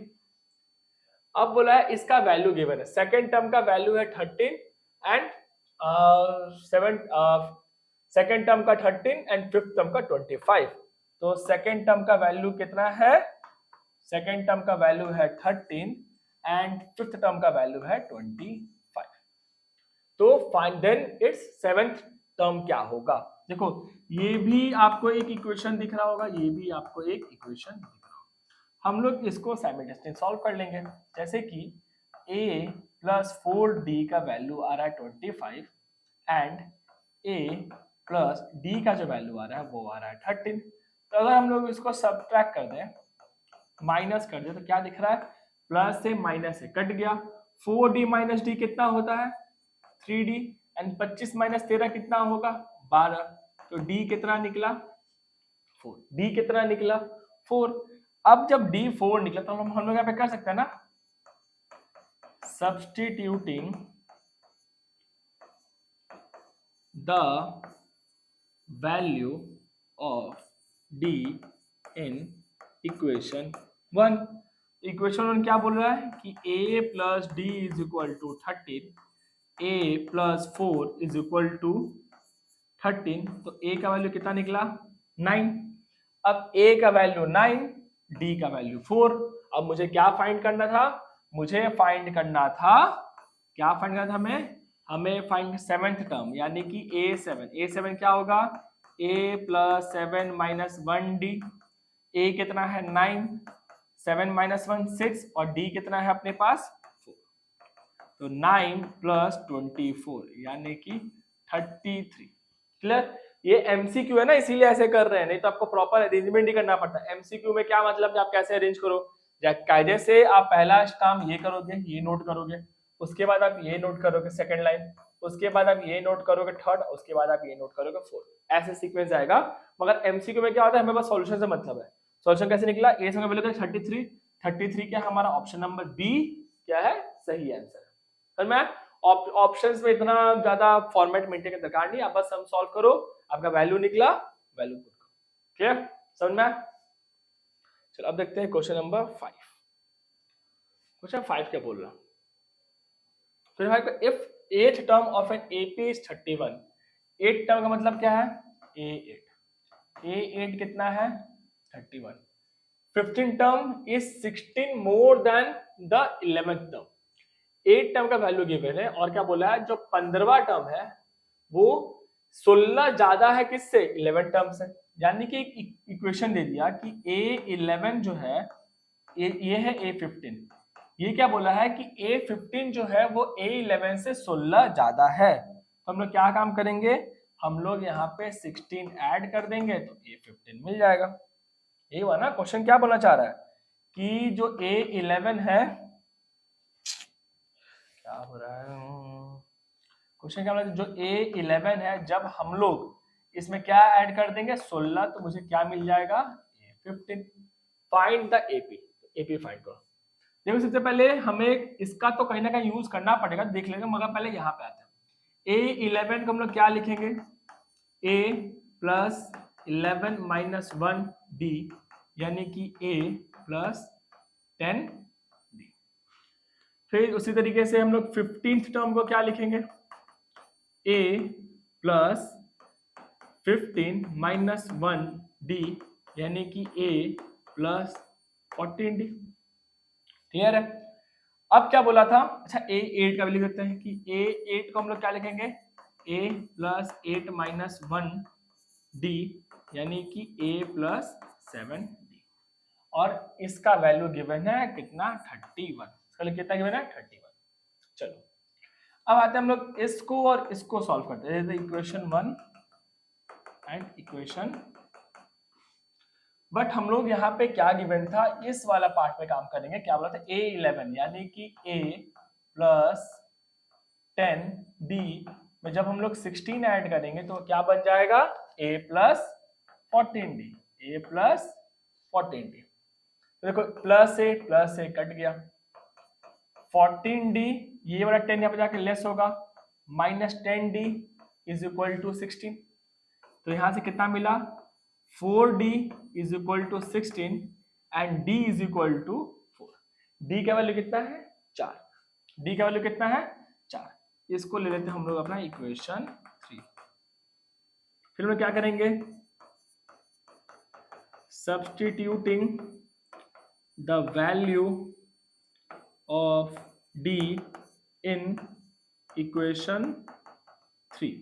अब बोला है इसका वैल्यू गिवन है, सेकेंड टर्म का वैल्यू है 13 एंड सेकेंड टर्म का 13 एंड फिफ्थ टर्म का 25। तो सेकेंड टर्म का वैल्यू कितना है, सेकेंड टर्म का वैल्यू है 13 एंड फिफ्थ टर्म का वैल्यू है 25। तो find then its seventh term क्या होगा। देखो ये भी आपको एक इक्वेशन दिख रहा होगा, ये भी आपको एक इक्वेशन दिख रहा होगा। हम लोग इसको साइमल्टेनियसली सॉल्व कर लेंगे। जैसे कि a प्लस 4d का वैल्यू आ रहा है 25 एंड a प्लस d का जो वैल्यू आ रहा है वो आ रहा है 13। तो अगर हम लोग इसको सब्ट्रैक्ट कर दें, माइनस कर दें, तो क्या दिख रहा है, प्लस से माइनस से कट गया। 4d माइनस डी कितना होता है, 3d एंड 25 माइनस 13 कितना होगा, 12। तो d कितना निकला, 4। d कितना निकला, 4। अब जब d 4 निकला तो हम लोग यहाँ पे कर सकते हैं ना, substituting the value of d in equation 1। Equation 1 क्या बोल रहा है कि a plus D is equal to 13, a plus 4 is equal to 13। तो a का वैल्यू कितना निकला, 9। अब a का वैल्यू 9, d का वैल्यू 4। अब मुझे क्या फाइंड करना था, मुझे फाइंड करना था, क्या फाइंड करना था हमें फाइंड सेवेंथ टर्म यानी कि a7 क्या होगा, a plus 7 minus 1d। a कितना है 9, 7 माइनस 1 6 और d कितना है अपने पास 4। तो 9 प्लस 24 यानी कि 33। क्लियर, ये एमसीक्यू है ना इसीलिए ऐसे कर रहे हैं, नहीं तो आपको प्रॉपर अरेंजमेंट ही करना पड़ता है। एमसीक्यू में क्या मतलब, आप कैसे अरेंज करो, कायदे से आप पहला टर्म ये करोगे, ये नोट करोगे, उसके बाद आप ये नोट करोगे सेकंड लाइन, उसके बाद आप ये नोट करोगे थर्ड, उसके बाद आप ये नोट करोगे फोर्थ, ऐसे सीक्वेंस आएगा। मगर एमसीक्यू में क्या होता है, हमें बस सॉल्यूशन से मतलब है। सॉल्यूशन कैसे निकला, ए से वैल्यू 33 क्या हमारा ऑप्शन नंबर बी क्या है, सही आंसर है। तो मैं ऑप्शंस में इतना ज्यादा फॉर्मेट मेंटेन करने की दरकार नहीं, आप बस हम सॉल्व करो, आपका वैल्यू निकला, वैल्यू पुट करो। क्लियर, समझ में। चलो अब देखते हैं क्वेश्चन नंबर 5। क्वेश्चन 5 क्या बोल रहा है, if eighth term of N AP is 31। Eighth term का मतलब क्या है, A8 कितना है 31। 15 term is 16 more than the 11th term. 8 term का वैल्यू गिवन है और क्या बोला है, जो 15वां टर्म है वो 16 ज्यादा है किससे, 11 टर्म से। यानी कि एक इक्वेशन दे दिया कि A11 जो है ये है A15, ये क्या बोला है कि A15 जो है वो A11 से 16 ज्यादा है। तो हम लोग क्या काम करेंगे, हम लोग यहाँ पे 16 ऐड कर देंगे तो A15 मिल जाएगा। ये हुआ ना क्वेश्चन, क्या बोलना चाह रहा है कि जो A11 है, क्या हो रहा है क्वेश्चन, क्या बोला, जो A11 है जब हम लोग इसमें क्या ऐड कर देंगे 16, तो मुझे क्या मिल जाएगा A15। Find the AP. AP find करो। देखो सबसे पहले हमें इसका तो कहीं ना कहीं यूज करना पड़ेगा, देख लेंगे, मगर पहले यहाँ पे आते हैं। A11 को हम लोग क्या लिखेंगे, A प्लस 11 माइनस 1 D, यानी कि A प्लस 10 D। फिर उसी तरीके से हम लोग 15th टर्म को क्या लिखेंगे, A प्लस 15 माइनस 1 D, यानी कि A प्लस 14 D। क्लियर है। अब क्या बोला था, अच्छा A8 का भी लिख सकते हैं कि A8 को हम लोग क्या लिखेंगे, A प्लस 8 माइनस 1 D, यानी कि A प्लस 7 D। और इसका वैल्यू गिवन है कितना, 31। इसका कितना गिवन है, 31। चलो अब आते हैं हम लोग इसको और इसको सॉल्व करते हैं, इक्वेशन 1 एंड इक्वेशन। बट हम लोग यहाँ पे क्या गिवन था, इस वाला पार्ट में काम करेंगे। क्या बोला था, A11 यानी कि A प्लस 10 D में जब हम लोग 16 ऐड करेंगे तो क्या बन जाएगा, A plus 14 D। A plus 14 D। तो देखो प्लस A कट गया, 14 D, ये वाला 10 यहाँ पे जाके लेस होगा, minus 10 D is equal to 16। तो यहाँ से कितना मिला, 4D is equal to 16 and D is equal to 4। D का वैल्यू कितना है, 4। D का वैल्यू कितना है, 4। इसको ले लेते हैं हम लोग अपना इक्वेशन 3। फिर हम लोग क्या करेंगे, substituting the value of D in equation 3।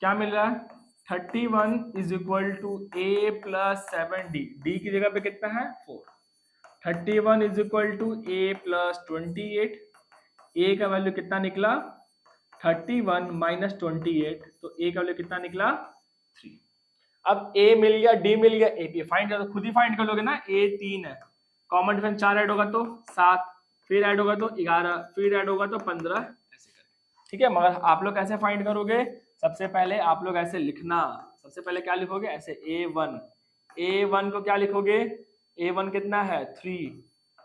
क्या मिल रहा है, 31 is equal to A plus 7D। D की जगह पे कितना है, 4। 31 is equal to A plus 28। A का वैल्यू कितना निकला, 31 माइनस 28, तो A का वैल्यू कितना निकला, 3। अब A मिल गया, D मिल गया, AP फाइंड कर, खुद ही फाइंड कर लोगे ना। A 3 है, कॉमन डिफरेंस 4 ऐड होगा तो 7, फिर ऐड होगा तो 11, फिर ऐड होगा तो 15, ऐसे करके। ठीक है, मगर आप लोग कैसे फाइंड करोगे, सबसे पहले आप लोग ऐसे लिखना, सबसे पहले क्या लिखोगे, ऐसे A1 को क्या लिखोगे, A1 कितना है, 3।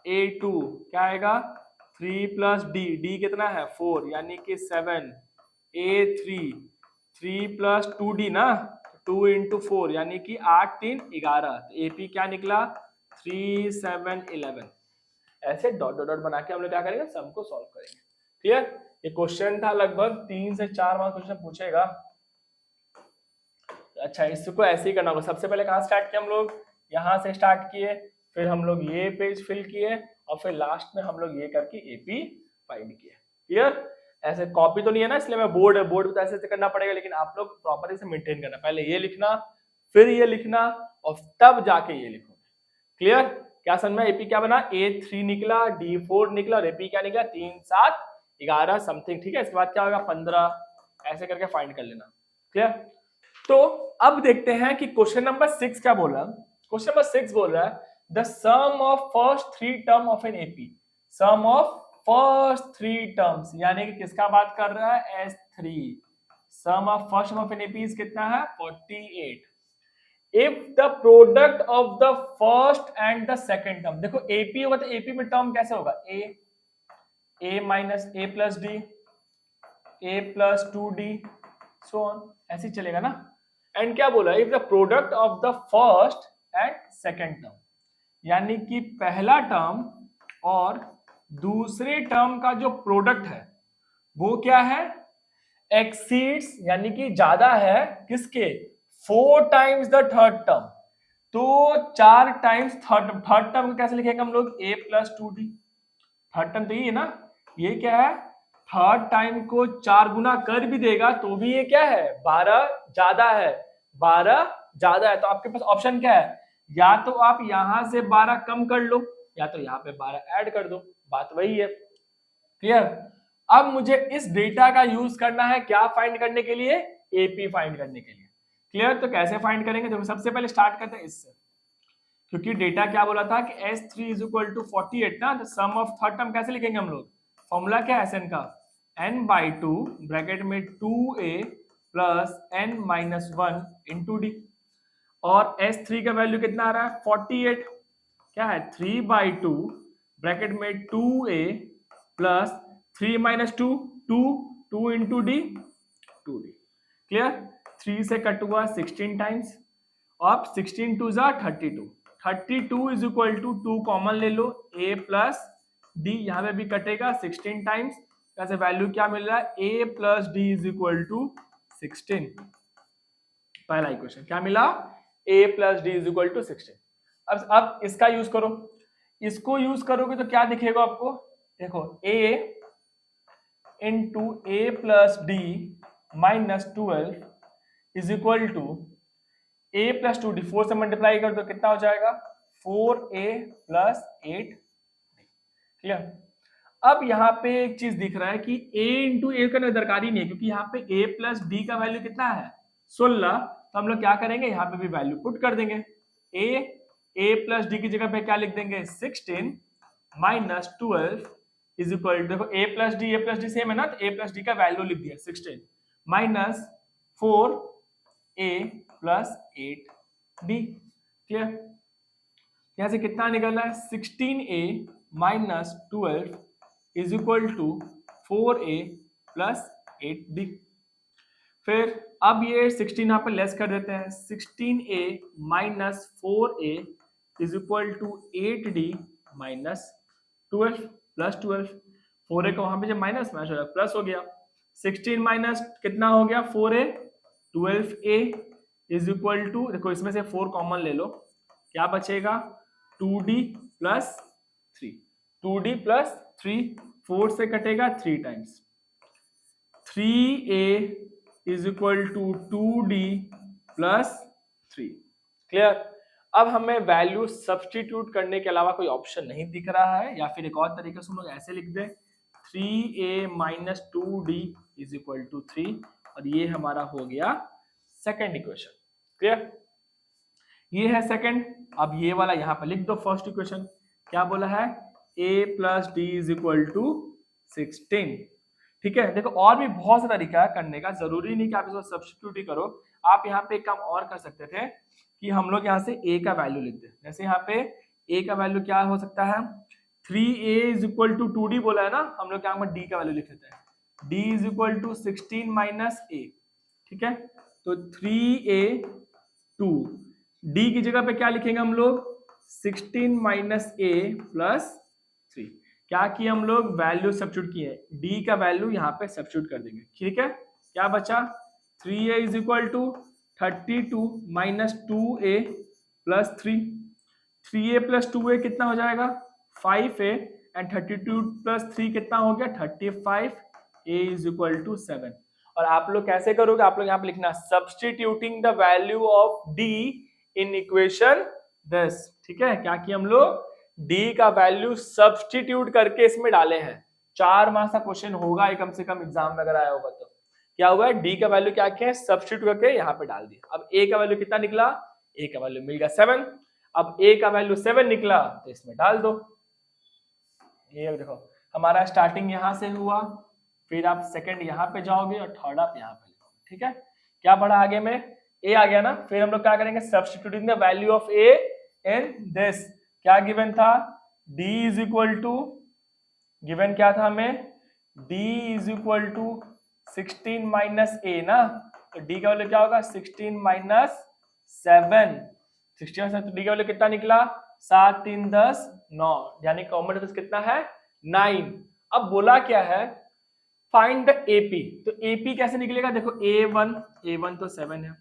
A2 क्या आएगा, 3 प्लस D कितना है, 4, यानी कि 7। A3 3 प्लस 2D ना, 2 इंटू 4 यानी कि 8 3 11। तो AP क्या निकला, 3 7 11। ऐसे डॉट डॉट डॉट बना के हम लोग क्या करेंगे, सम को सॉल्व करेंगे। क्लियर। ये क्वेश्चन था, लगभग 3 से 4 मार्क्स क्वेश्चन पूछेगा। अच्छा, इसको ऐसे ही करना होगा। सबसे पहले कहाँ स्टार्ट किया हम लोग, यहाँ से स्टार्ट किए, फिर हम लोग ये पेज फिल किए और फिर लास्ट में हम लोग ये करके एपी फाइंड किए। क्लियर। ऐसे कॉपी तो नहीं है ना, इसलिए मैं बोर्ड तो ऐसे करना पड़ेगा, लेकिन आप लोग प्रॉपर से मेंटेन करना, पहले ये लिखना, फिर ये लिखना और तब जाके ये लिखोगे। क्लियर। क्या समझ में, एपी क्या बना, A3 निकला, D4 निकला और एपी क्या निकला, 3 7 11 समथिंग। ठीक है, इसके बाद क्या होगा, 15, ऐसे करके फाइंड कर लेना। क्लियर। तो अब देखते हैं कि क्वेश्चन नंबर 6 क्या बोल रहा है। क्वेश्चन नंबर 6 बोल रहा है the sum of first 3 term of an AP. Sum of first 3 terms, यानी कि किसका बात कर रहा है, S3। Sum of first term of an AP कितना है, 48। If the product of the first and the second term, देखो एपी होगा तो एपी में टर्म कैसे होगा, a minus a plus D, a plus 2d, so on, ऐसे चलेगा ना। एंड क्या बोला, if the product of the first and second term, यानी कि पहला टर्म और दूसरे टर्म का जो प्रोडक्ट है वो क्या है, एक्सीड्स, यानी कि ज्यादा है किसके, 4 टाइम्स द थर्ड टर्म। तो 4 टाइम्स थर्ड टर्म को कैसे लिखेंगे हम लोग, a plus 2d। Third term तो ये है ना, ये क्या है, थर्ड टाइम को 4 गुना कर भी देगा तो भी ये क्या है, 12 ज्यादा है, 12 ज्यादा है। तो आपके पास ऑप्शन क्या है, या तो आप यहां से 12 कम कर लो या तो यहाँ पे 12 ऐड कर दो, बात वही है। क्लियर। अब मुझे इस डेटा का यूज करना है क्या फाइंड करने के लिए, एपी फाइंड करने के लिए। क्लियर। तो कैसे फाइंड करेंगे, देखो सबसे पहले स्टार्ट करते हैं इससे, क्योंकि डेटा क्या बोला था कि S3 इज इक्वल टू 48 ना, तो सम ऑफ थर्ड टर्म कैसे लिखेंगे हम लोग, फॉर्मूला क्या है Sn का, n/2 ब्रैकेट में 2a plus n minus 1 into D. और S3 का वैल्यू कितना आ रहा है, 48। क्या है 3/2 ब्रैकेट में 2a plus 3 minus 2 2 into D 2d। Clear? 3 से कट हुआ 16 टाइम्स। अब 16 2 जा 32, 32 इज इक्वल टू 2 कॉमन ले लो, a प्लस डी यहाँ पे भी कटेगा 16 टाइम्स। कैसे वैल्यू क्या मिल रहा है, a plus D is equal to 16। पहला इक्वेशन क्या मिला, a plus D is equal to 16। अब इसका यूज करो, इसको यूज करोगे तो क्या दिखेगा आपको, देखो a into a plus D minus 12 is equal to a plus 2d, 4 से मल्टीप्लाई कर दो कितना हो जाएगा 4a प्लस 8। क्लियर? अब यहाँ पे एक चीज दिख रहा है कि a इंटू ए का दरकार ही नहीं है, क्योंकि यहाँ पे a प्लस डी का वैल्यू कितना है 16। तो हम लोग क्या करेंगे, यहाँ पे भी वैल्यू पुट कर देंगे। a प्लस डी की जगह पे क्या लिख देंगे 16 माइनस 12 इज इक्वल, देखो a प्लस डी सेम है ना, तो a प्लस डी का वैल्यू लिख दिया 16 minus 4a plus 8d। Clear? यहां से कितना निकलना है 16a minus 12 is equal to 4a plus 8d। फिर अब ये 16 यहाँ पे लेस कर देते हैं, 16a minus 4a is equal to 8d minus 12 plus 12। 4a का वहां पे जब माइनस मैच हो गया प्लस हो गया, 16 माइनस कितना हो गया 4a 12a is equal to, देखो इसमें से 4 कॉमन ले लो, क्या बचेगा 2d प्लस 3, 2d प्लस 3, 4 से कटेगा 3 times, 3a is equal to 2d plus 3। Clear? अब हमें वैल्यू सब्स्टिट्यूट करने के अलावा कोई ऑप्शन नहीं दिख रहा है, या फिर एक और तरीके से हम लोग ऐसे लिख दें 3a minus 2d is equal to 3, और ये हमारा हो गया सेकेंड इक्वेशन। क्लियर? ये है सेकेंड। अब ये वाला यहाँ पे लिख दो फर्स्ट इक्वेशन, क्या बोला है a plus D is equal to 16। ठीक है? देखो और भी बहुत सा तरीका है करने का, जरूरी नहीं कि आप इसको सब्स्टिट्यूट ही करो। आप यहाँ पे एक काम और कर सकते थे कि हम लोग यहाँ से a का वैल्यू लिख दे। जैसे यहाँ पे a का वैल्यू क्या हो सकता है 3a is equal to 2d बोला है ना, हम लोग यहाँ पर d का वैल्यू लिख लेते हैं, d is equal to 16 minus a। ठीक है? तो 3a 2 d की जगह पे क्या लिखेंगे हम लोग 16 माइनस a प्लस 3। क्या किए हम लोग, वैल्यू सब्स्टिट्यूट किए, d का वैल्यू यहाँ पे सब्स्टिट्यूट कर देंगे। ठीक है? क्या बचा 3a is equal to 32 minus 2a plus 3, 3a plus 2a कितना हो जाएगा 5a, एंड 32 प्लस 3 कितना हो गया 35, a इज इक्वल टू 7। और आप लोग कैसे करोगे, आप लोग यहाँ पे लिखना substituting the value of d in equation this. ठीक है? क्या किया हम लोग d का वैल्यू सब्स्टिट्यूट करके इसमें डाले हैं। 4 मार्क्स का क्वेश्चन होगा ये कम से कम एग्जाम में अगर आया होगा तो। क्या हुआ d का वैल्यू क्या किया सब्स्टिट्यूट करके यहाँ पे डाल दिया। अब a का वैल्यू कितना निकला, a का वैल्यू मिल गया 7। अब a का वैल्यू 7 निकला तो इसमें डाल दो। ये देखो हमारा स्टार्टिंग यहाँ से हुआ, फिर आप सेकंड यहाँ पे जाओगे और थर्ड आप यहाँ पे लिखोगे। ठीक है? क्या पढ़ा आगे में, a आ गया ना, फिर हम लोग क्या करेंगे substituting the value of a in this. क्या गिवन था d is equal to, given क्या था हमें d is equal to 16 minus a ना, तो d का वैल्यू क्या होगा 16 माइनस 7, 16 से तो d का वैल्यू कितना निकला 7 3 10 9, यानी कॉमन डिफरेंस कितना है 9। अब बोला क्या है फाइंड द AP, तो AP कैसे निकलेगा, देखो A1 तो 7 है,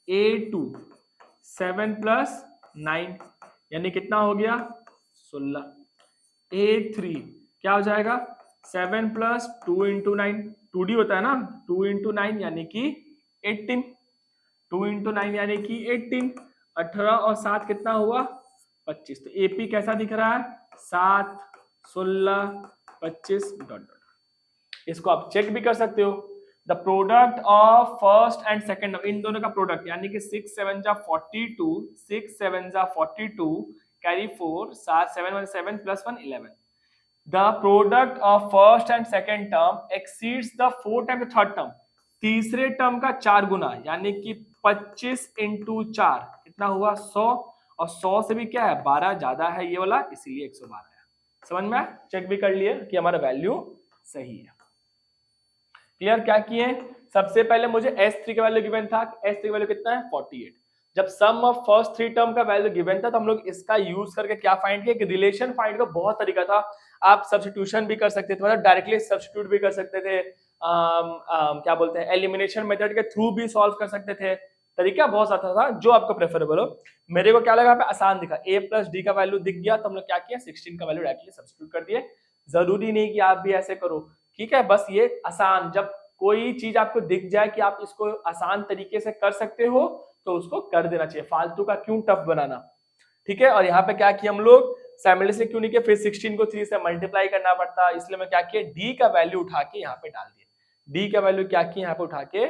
A2 7 प्लस 9 यानी कितना हो गया 16, A3 क्या हो जाएगा 7 प्लस 2 इंटू 9, 2D होता है ना, 2 इंटू 9 यानी कि 18, 2 इंटू 9 यानी कि 18, 18 और 7 कितना हुआ 25। तो AP कैसा दिख रहा है 7 16 25 डॉट डॉट। इसको आप चेक भी कर सकते हो, the product of first and second, इन दोनों का प्रोडक्ट यानी कि 6 7 जा 42, 6 7 जा 42 carry 4, 7 7 1 7 plus 1 11। The product of first and second term exceeds the 4 time third term, तीसरे टर्म का 4 गुना यानी कि 25 इंटू 4 कितना हुआ 100, और 100 से भी क्या है 12 ज्यादा है ये वाला, इसीलिए 112 है। समझ में? चेक भी कर लिए कि हमारा वैल्यू सही है। क्लियर? क्या किए, सबसे पहले मुझे S3 का वैल्यू गिवन था, S3 का वैल्यू कितना है 48। जब सम ऑफ फर्स्ट 3 टर्म का वैल्यू गिवन था तो हम लोग इसका यूज करके क्या फाइंड किया कि रिलेशन फाइंड का बहुत तरीका था। आप सब्स्टिट्यूशन भी कर सकते थे, मतलब डायरेक्टली सब्स्टिट्यूट भी कर सकते थे, क्या बोलते हैं एलिमिनेशन मेथड के थ्रू भी सॉल्व कर सकते थे। तरीका बहुत ज्यादा था, जो आपको प्रेफरेबल हो। मेरे को क्या लगा पे आसान दिखा, a प्लस डी का वैल्यू दिख गया तो हम लोग क्या किया 16 का वैल्यू डायरेक्टली सब्स्टिट्यूट कर दिए। जरूरी नहीं कि आप भी ऐसे करो, ठीक है, बस ये आसान, जब कोई चीज आपको दिख जाए कि आप इसको आसान तरीके से कर सकते हो तो उसको कर देना चाहिए, फालतू का क्यों टफ बनाना। ठीक है, और यहाँ पे क्या किया हम लोग साइमल्टेनियसली क्यों नहीं किया, फिर 16 को 3 से मल्टीप्लाई करना पड़ता, इसलिए मैं क्या किया डी का वैल्यू उठा के यहाँ पे डाल दिए। डी का वैल्यू क्या किया यहाँ पे उठा के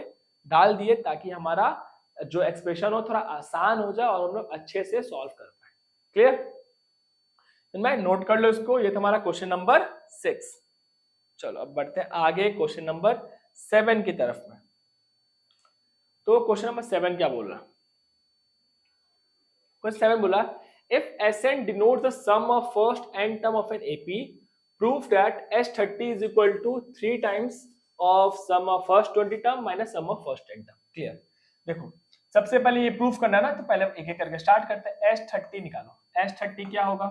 डाल दिए ताकि हमारा जो एक्सप्रेशन हो थोड़ा आसान हो जाए और हम लोग अच्छे से सॉल्व कर पाए। क्लियर? मैं नोट कर लो इसको, ये तुम्हारा क्वेश्चन नंबर 6। चलो अब बढ़ते हैं आगे क्वेश्चन नंबर 7 की तरफ में। तो क्वेश्चन नंबर 7 क्या बोल रहा, क्वेश्चन 7 बोला if Sn denotes the sum of first n term of an AP, prove that S30 is equal to 3 times of sum of first 20 term minus sum of first 10 term। Clear? देखो सबसे पहले ये proof करना है ना, तो पहले एक एक करके स्टार्ट करते हैं। S30 निकालो, S30 क्या होगा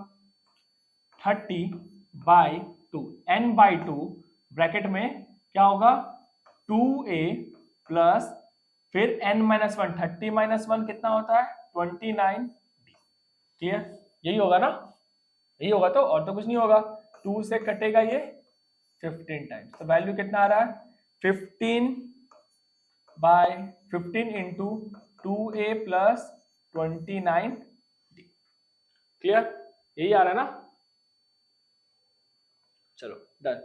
30/2, n/2 ब्रैकेट में क्या होगा 2a प्लस फिर n-1, 30-1 कितना होता है 29। क्लियर? यही होगा ना, यही होगा तो, और तो कुछ नहीं होगा। 2 से कटेगा ये 15 टाइम्स, तो वैल्यू कितना आ रहा है 15/15 into 2a plus 29d। Clear? यही आ रहा है ना। चलो डन।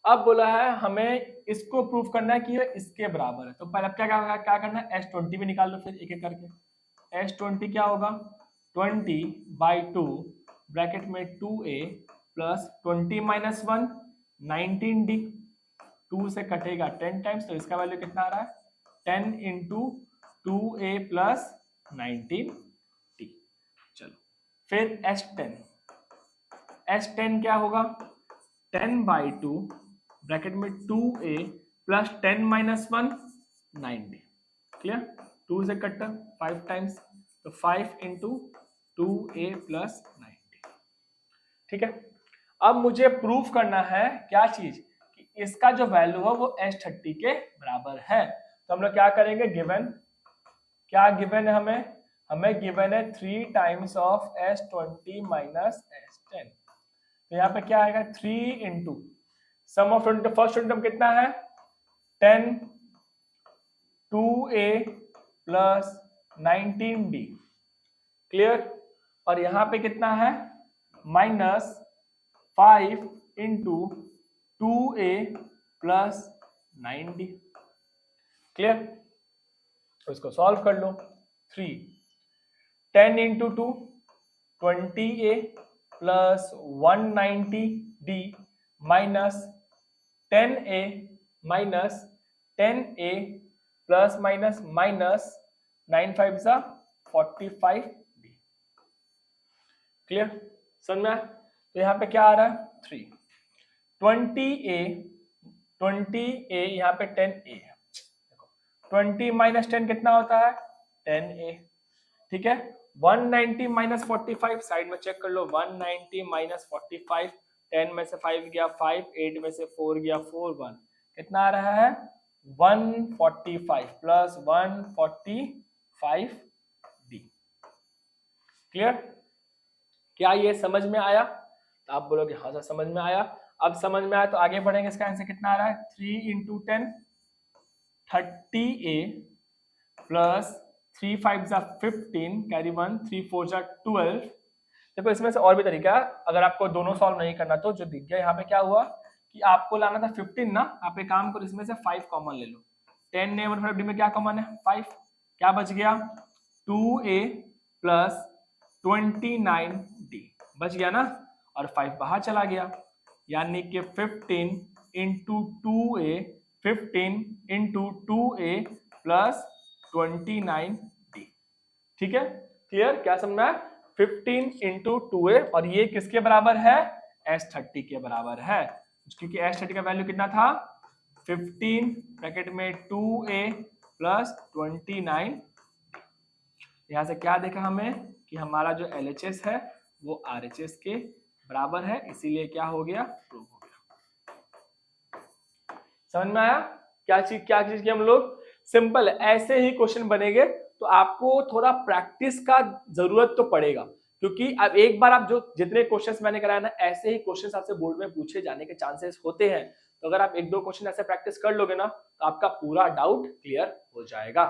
अब बोला है हमें इसको प्रूफ करना है कि ये इसके बराबर है, तो पहले क्या करना है S20 भी निकाल लो फिर एक एक करके। S20 क्या होगा 20/2 ब्रैकेट में 2a प्लस 20-1 19d, 2 से कटेगा 10 टाइम्स, तो इसका वैल्यू कितना आ रहा है 10 इंटू 2a प्लस 19d। चलो फिर S10 क्या होगा 10/2 ब्रैकेट में 2a प्लस 10-1 9d। क्लियर? 2 से कट्टा 5 टाइम्स, तो 5 इंटू 2a प्लस 9d। ठीक है, अब मुझे प्रूफ करना है क्या चीज कि इसका जो वैल्यू है वो S30 के बराबर है। तो हम लोग क्या करेंगे, गिवन क्या गिवन है हमें गिवन है 3 times of S20 minus S10। तो यहाँ पे क्या आएगा 3 into sum of first term कितना है 10 2a प्लस 19d। क्लियर? और यहाँ पे कितना है -5 into 2a plus 9d। Clear? तो इसको सॉल्व कर लो। 3 10 into 2 20a plus 190d minus 10a minus 10a plus minus minus 9 5 सा 45d। क्लियर? समझ में? तो यहाँ पे क्या आ रहा है 3 20a यहाँ पे 10a है, 20 माइनस 10 कितना होता है 10a। ठीक है, 190 माइनस 45 साइड में चेक कर लो, 190 माइनस 45, 10 में से 5 गया 5, 8 में से 4 गया 4, 1 कितना आ रहा है 145 प्लस 145d। क्लियर? क्या ये समझ में आया? तो आप बोलोगे हाँ सर समझ में आया। अब समझ में आया तो आगे बढ़ेंगे। इसका आंसर कितना आ रहा है 3 इंटू 10 30a प्लस 3 5 जा 15 कैरी 1 3 4 जा 12। देखो इसमें से और भी तरीका है, अगर आपको दोनों सॉल्व नहीं करना तो जो दिख गया यहाँ पे क्या हुआ कि आपको लाना था 15 ना, आप एक काम करो इसमें से 5 कॉमन ले लो। 10 ने 150 में क्या कॉमन है 5, क्या बच गया 2a प्लस 29d बच गया ना, और 5 बाहर चला गया, यानी कि 15 into 2a 15 into 2a plus 29d। ठीक है, क्लियर? क्या समझना है 15 इंटू 2a, और ये किसके बराबर है, S30 के बराबर है, क्योंकि S30 का वैल्यू कितना था 15 ब्रैकेट में 2a प्लस 29। यहां से क्या देखा हमें कि हमारा जो LHS है वो RHS के बराबर है, इसीलिए क्या हो गया, प्रूव हो गया। समझ में आया क्या चीज की हम लोग, सिंपल है, ऐसे ही क्वेश्चन बनेंगे। तो आपको थोड़ा प्रैक्टिस का जरूरत तो पड़ेगा, क्योंकि अब एक बार आप जो जितने क्वेश्चंस मैंने कराया ना, ऐसे ही क्वेश्चंस आपसे बोर्ड में पूछे जाने के चांसेस होते हैं। तो अगर आप एक दो क्वेश्चन ऐसे प्रैक्टिस कर लोगे ना, तो आपका पूरा डाउट क्लियर हो जाएगा।